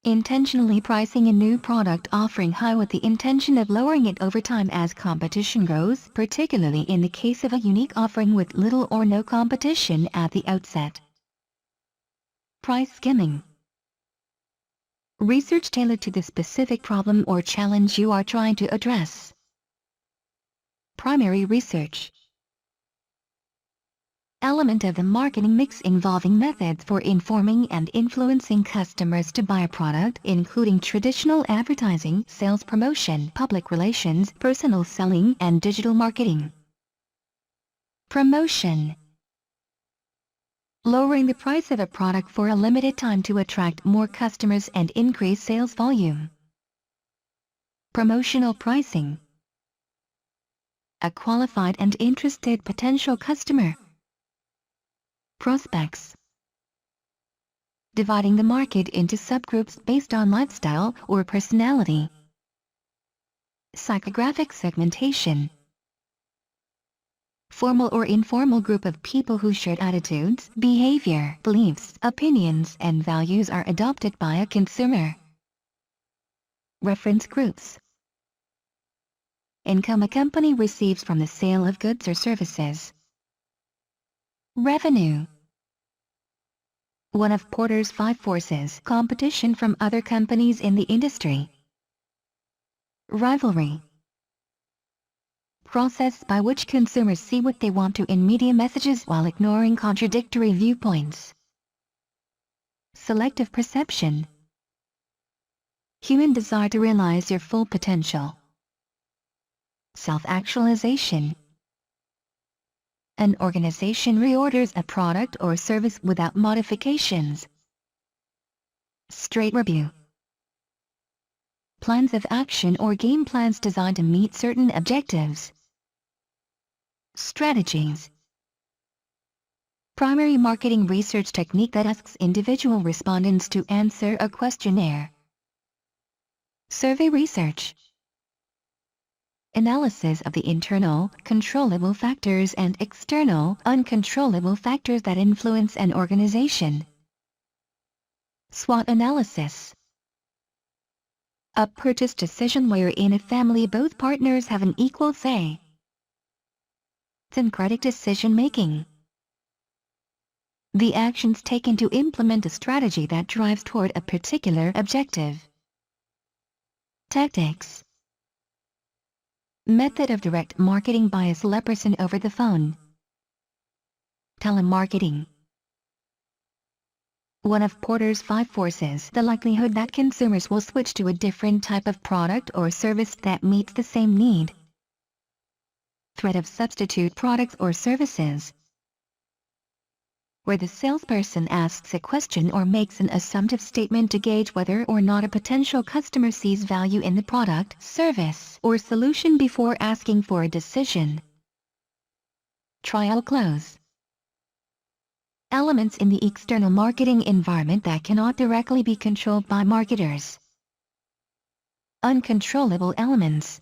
Intentionally pricing a new product offering high with the intention of lowering it over time as competition grows, particularly in the case of a unique offering with little or no competition at the outset. Price skimming. Research tailored to the specific problem or challenge you are trying to address. Primary research. Element of the marketing mix involving methods for informing and influencing customers to buy a product, including traditional advertising, sales promotion, public relations, personal selling, and digital marketing. Promotion. Lowering the price of a product for a limited time to attract more customers and increase sales volume. Promotional pricing. A qualified and interested potential customer. Prospects. Dividing the market into subgroups based on lifestyle or personality. Psychographic segmentation. Formal or informal group of people whose shared attitudes, behavior, beliefs, opinions, and values are adopted by a consumer. Reference groups. Income a company receives from the sale of goods or services. Revenue. One of Porter's 5 forces: competition from other companies in the industry. Rivalry. Process by which consumers see what they want to in media messages while ignoring contradictory viewpoints. Selective perception. Human desire to realize your full potential. Self-actualization. An organization reorders a product or service without modifications. Straight review. Plans of action or game plans designed to meet certain objectives. Strategies. Primary marketing research technique that asks individual respondents to answer a questionnaire. Survey research. Analysis of the internal, controllable factors and external, uncontrollable factors that influence an organization. SWOT analysis. A purchase decision where in a family both partners have an equal say. Syncretic decision making. The actions taken to implement a strategy that drives toward a particular objective. Tactics. Method of direct marketing by a salesperson over the phone. Telemarketing. One of Porter's 5 forces: the likelihood that consumers will switch to a different type of product or service that meets the same need. Threat of substitute products or services. Where the salesperson asks a question or makes an assumptive statement to gauge whether or not a potential customer sees value in the product, service, or solution before asking for a decision. Trial close. Elements in the external marketing environment that cannot directly be controlled by marketers. Uncontrollable elements.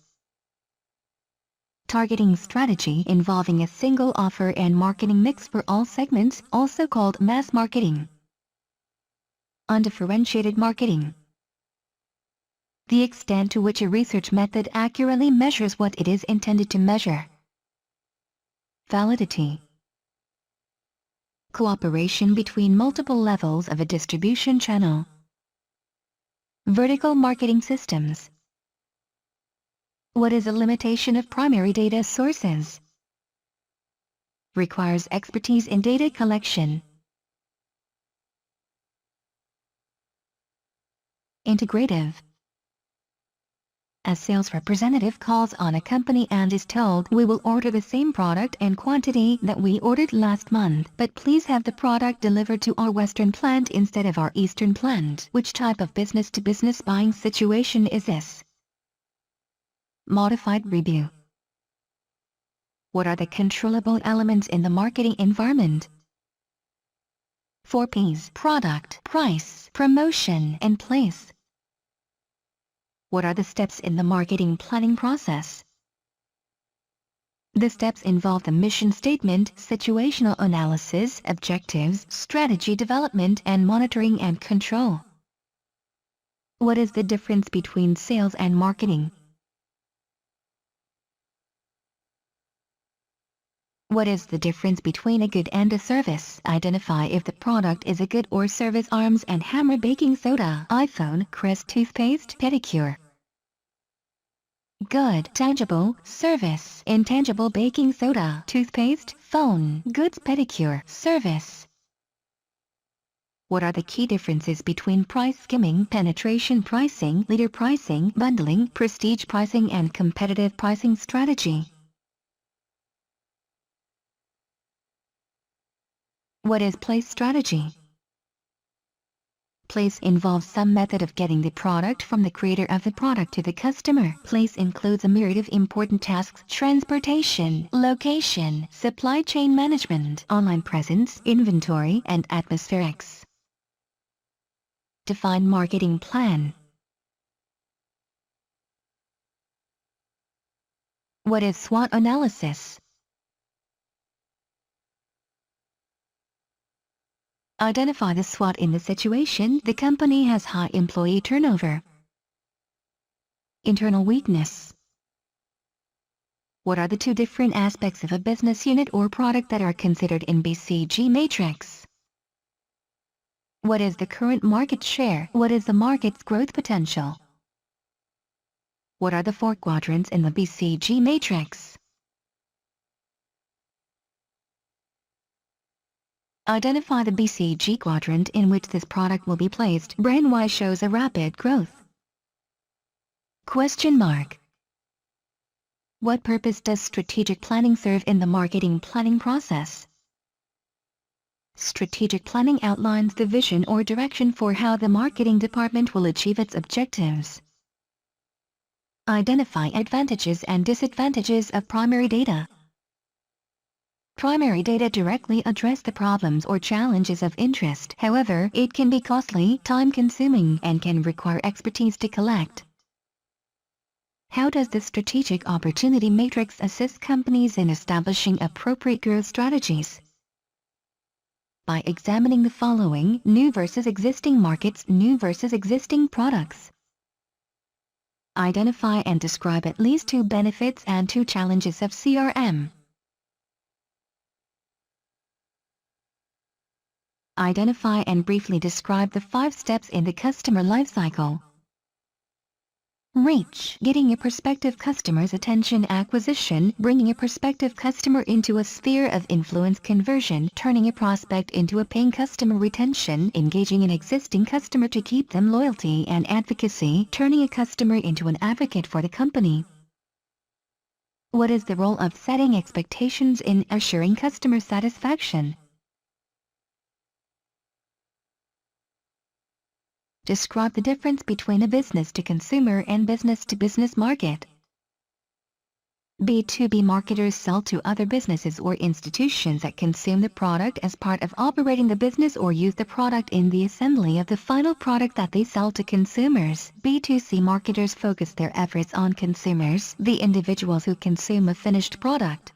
Targeting strategy involving a single offer and marketing mix for all segments, also called mass marketing. Undifferentiated marketing. The extent to which a research method accurately measures what it is intended to measure. Validity. Cooperation between multiple levels of a distribution channel. Vertical marketing systems. What is a limitation of primary data sources? Requires expertise in data collection. Integrative. A sales representative calls on a company and is told, "We will order the same product and quantity that we ordered last month, but please have the product delivered to our Western plant instead of our Eastern plant." Which type of business-to-business buying situation is this? Modified review. What are the controllable elements in the marketing environment? 4 P's: product, price, promotion, and place. What are the steps in the marketing planning process? The steps involve the mission statement, situational analysis, objectives, strategy development, and monitoring and control. What is the difference between sales and marketing? What is the difference between a good and a service? Identify if the product is a good or service. Arms and Hammer baking soda, iPhone, Crest toothpaste, pedicure. Good, tangible, service, intangible. Baking soda, toothpaste, phone, goods. Pedicure, service. What are the key differences between price skimming, penetration pricing, leader pricing, bundling, prestige pricing, and competitive pricing strategy? What is place strategy? Place involves some method of getting the product from the creator of the product to the customer. Place includes a myriad of important tasks: transportation, location, supply chain management, online presence, inventory, and atmospherics. Define marketing plan. What is SWOT analysis? Identify the SWOT in the situation. The company has high employee turnover. Internal weakness. What are the 2 different aspects of a business unit or product that are considered in BCG matrix? What is the current market share? What is the market's growth potential? What are the 4 quadrants in the BCG matrix? Identify the BCG quadrant in which this product will be placed. Brand Y shows a rapid growth. Question mark. What purpose does strategic planning serve in the marketing planning process? Strategic planning outlines the vision or direction for how the marketing department will achieve its objectives. Identify advantages and disadvantages of primary data. Primary data directly address the problems or challenges of interest. However, it can be costly, time-consuming, and can require expertise to collect. How does the strategic opportunity matrix assist companies in establishing appropriate growth strategies? By examining the following: new versus existing markets, new versus existing products. Identify and describe at least 2 benefits and 2 challenges of CRM. Identify and briefly describe the 5 steps in the customer lifecycle. Reach, getting a prospective customer's attention. Acquisition, bringing a prospective customer into a sphere of influence. Conversion, turning a prospect into a paying customer. Retention, engaging an existing customer to keep them. Loyalty and advocacy, turning a customer into an advocate for the company. What is the role of setting expectations in assuring customer satisfaction? Describe the difference between a business-to-consumer and business-to-business market. B2B marketers sell to other businesses or institutions that consume the product as part of operating the business or use the product in the assembly of the final product that they sell to consumers. B2C marketers focus their efforts on consumers, the individuals who consume a finished product.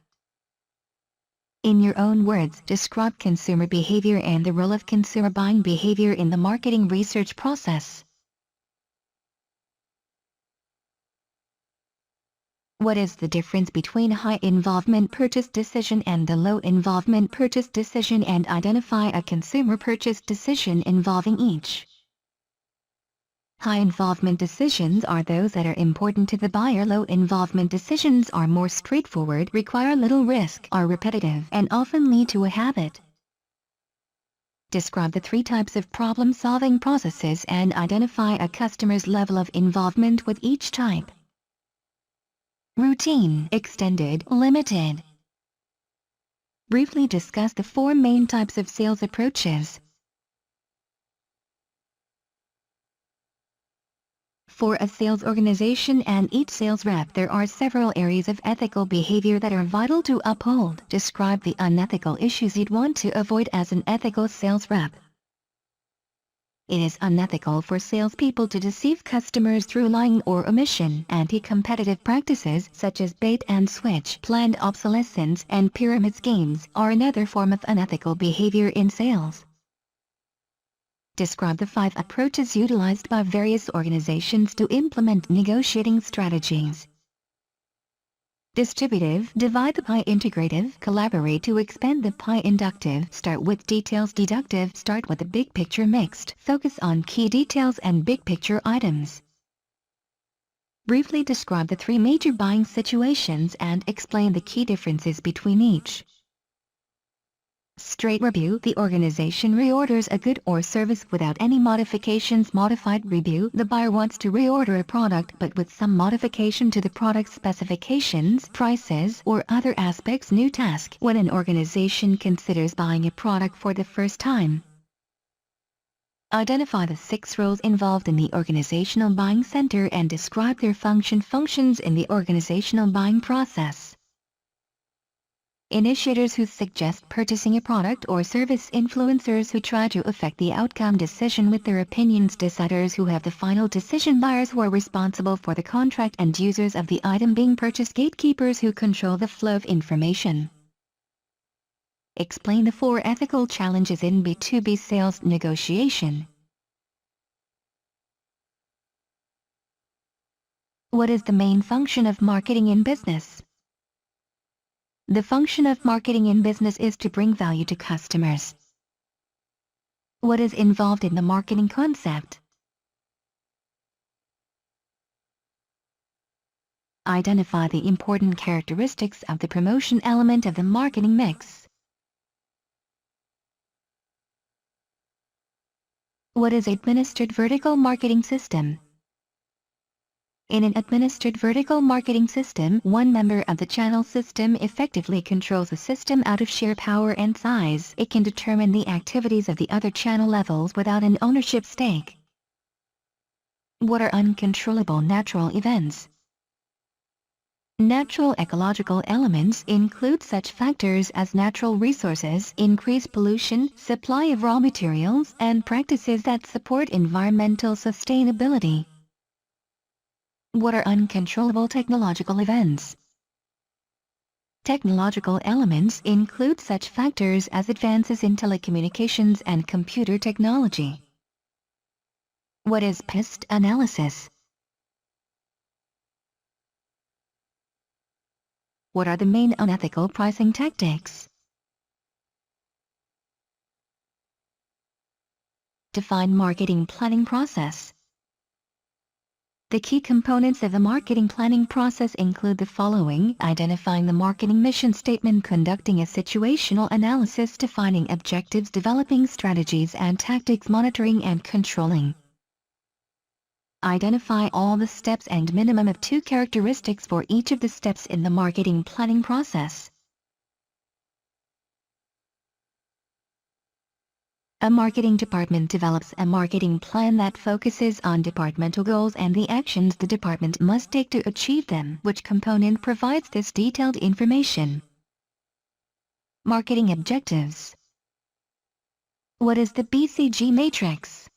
In your own words, describe consumer behavior and the role of consumer buying behavior in the marketing research process. What is the difference between high-involvement purchase decision and the low-involvement purchase decision, and identify a consumer purchase decision involving each? High-involvement decisions are those that are important to the buyer. Low-involvement decisions are more straightforward, require little risk, are repetitive, and often lead to a habit. Describe the three types of problem-solving processes and identify a customer's level of involvement with each type. Routine, extended, limited. Briefly discuss the four main types of sales approaches. For a sales organization and each sales rep, there are several areas of ethical behavior that are vital to uphold. Describe the unethical issues you'd want to avoid as an ethical sales rep. It is unethical for salespeople to deceive customers through lying or omission. Anti-competitive practices such as bait and switch, planned obsolescence, and pyramid schemes are another form of unethical behavior in sales. Describe the 5 approaches utilized by various organizations to implement negotiating strategies. Distributive, divide the pie. Integrative, collaborate to expand the pie. Inductive, start with details. Deductive, start with the big picture. Mixed, focus on key details and big picture items. Briefly describe the 3 major buying situations and explain the key differences between each. Straight review, the organization reorders a good or service without any modifications. Modified review, the buyer wants to reorder a product but with some modification to the product specifications, prices, or other aspects. New task, when an organization considers buying a product for the first time. Identify the 6 roles involved in the organizational buying center and describe their functions in the organizational buying process. Initiators who suggest purchasing a product or service. Influencers who try to affect the outcome decision with their opinions. Deciders who have the final decision. Buyers who are responsible for the contract and users of the item being purchased. Gatekeepers who control the flow of information. Explain the 4 ethical challenges in B2B sales negotiation. What is the main function of marketing in business? The function of marketing in business is to bring value to customers. What is involved in the marketing concept? Identify the important characteristics of the promotion element of the marketing mix. What is administered vertical marketing system? In an administered vertical marketing system, one member of the channel system effectively controls the system out of sheer power and size. It can determine the activities of the other channel levels without an ownership stake. What are uncontrollable natural events? Natural ecological elements include such factors as natural resources, increased pollution, supply of raw materials, and practices that support environmental sustainability. What are uncontrollable technological events? Technological elements include such factors as advances in telecommunications and computer technology. What is pest analysis? What are the main unethical pricing tactics? Define marketing planning process. The key components of the marketing planning process include the following: identifying the marketing mission statement, conducting a situational analysis, defining objectives, developing strategies and tactics, monitoring and controlling. Identify all the steps and minimum of 2 characteristics for each of the steps in the marketing planning process. A marketing department develops a marketing plan that focuses on departmental goals and the actions the department must take to achieve them. Which component provides this detailed information? Marketing objectives. What is the BCG matrix?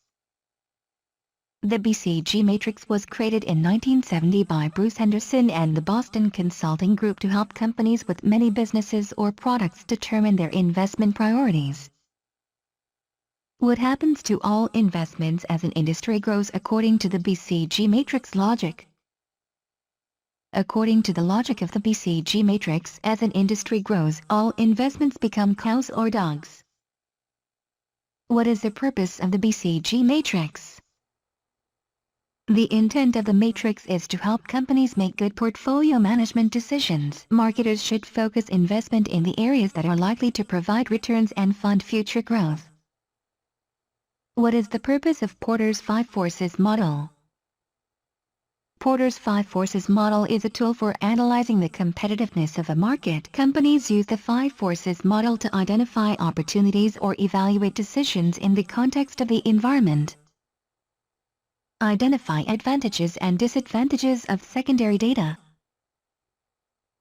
The BCG matrix was created in 1970 by Bruce Henderson and the Boston Consulting Group to help companies with many businesses or products determine their investment priorities. What happens to all investments as an industry grows according to the BCG matrix logic? According to the logic of the BCG matrix, as an industry grows, all investments become cows or dogs. What is the purpose of the BCG matrix? The intent of the matrix is to help companies make good portfolio management decisions. Marketers should focus investment in the areas that are likely to provide returns and fund future growth. What is the purpose of Porter's 5 Forces model? Porter's 5 Forces model is a tool for analyzing the competitiveness of a market. Companies use the 5 Forces model to identify opportunities or evaluate decisions in the context of the environment. Identify advantages and disadvantages of secondary data.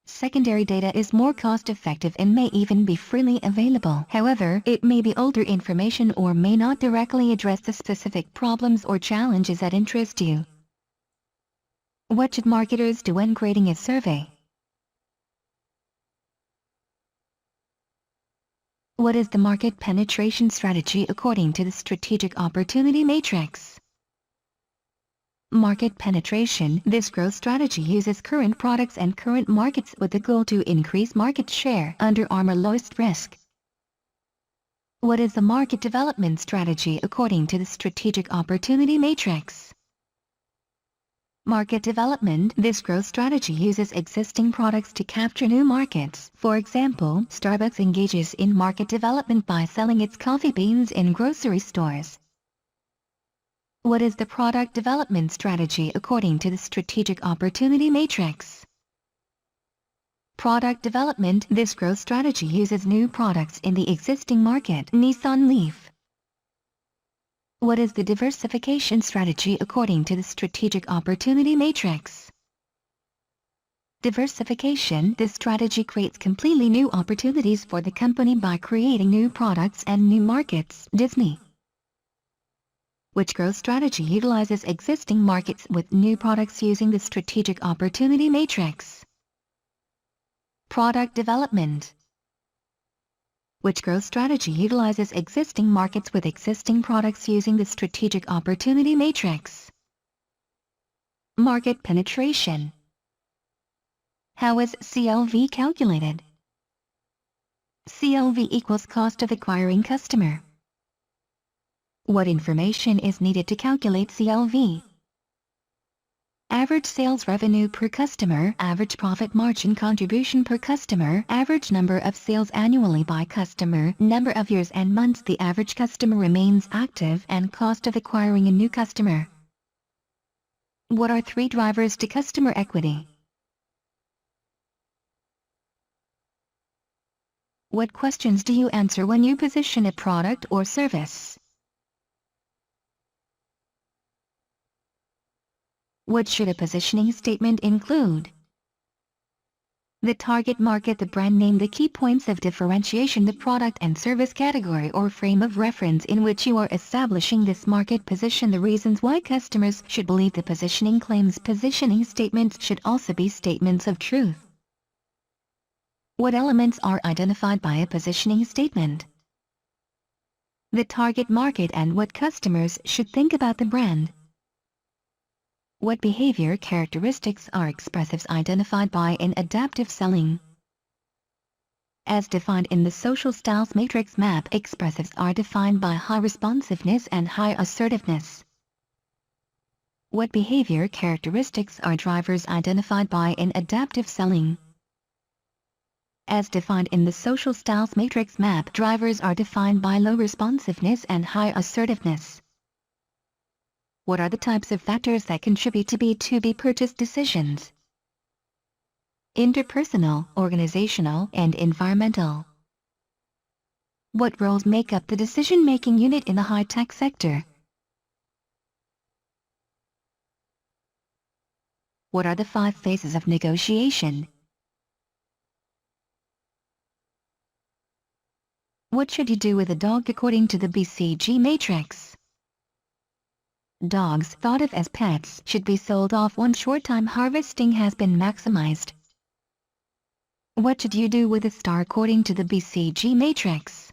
Secondary data is more cost-effective and may even be freely available. However, it may be older information or may not directly address the specific problems or challenges that interest you. What should marketers do when creating a survey? What is the market penetration strategy according to the Strategic Opportunity Matrix? Market penetration. This growth strategy uses current products and current markets with the goal to increase market share. Under Armour lowest risk. What is the market development strategy according to the Strategic Opportunity Matrix? Market development. This growth strategy uses existing products to capture new markets. For example, Starbucks engages in market development by selling its coffee beans in grocery stores. What is the product development strategy according to the Strategic Opportunity Matrix? Product development. This growth strategy uses new products in the existing market. Nissan Leaf. What is the diversification strategy according to the Strategic Opportunity Matrix? Diversification. This strategy creates completely new opportunities for the company by creating new products and new markets. Disney. Which growth strategy utilizes existing markets with new products using the Strategic Opportunity Matrix? Product development. Which growth strategy utilizes existing markets with existing products using the Strategic Opportunity Matrix? Market penetration. How is CLV calculated? CLV equals cost of acquiring customer. What information is needed to calculate CLV? Average sales revenue per customer, average profit margin contribution per customer, average number of sales annually by customer, number of years and months the average customer remains active, and cost of acquiring a new customer. What are 3 drivers to customer equity? What questions do you answer when you position a product or service? What should a positioning statement include? The target market, the brand name, the key points of differentiation, the product and service category or frame of reference in which you are establishing this market position, the reasons why customers should believe the positioning claims. Positioning statements should also be statements of truth. What elements are identified by a positioning statement? The target market and what customers should think about the brand. What behavior characteristics are expressives identified by in adaptive selling? As defined in the social styles matrix map, expressives are defined by high responsiveness and high assertiveness. What behavior characteristics are drivers identified by in adaptive selling? As defined in the social styles matrix map, drivers are defined by low responsiveness and high assertiveness. What are the types of factors that contribute to B2B purchase decisions? Interpersonal, organizational, and environmental. What roles make up the decision-making unit in the high-tech sector? What are the 5 phases of negotiation? What should you do with a dog according to the BCG matrix? Dogs thought of as pets should be sold off once short time harvesting has been maximized. What should you do with a star according to the BCG matrix?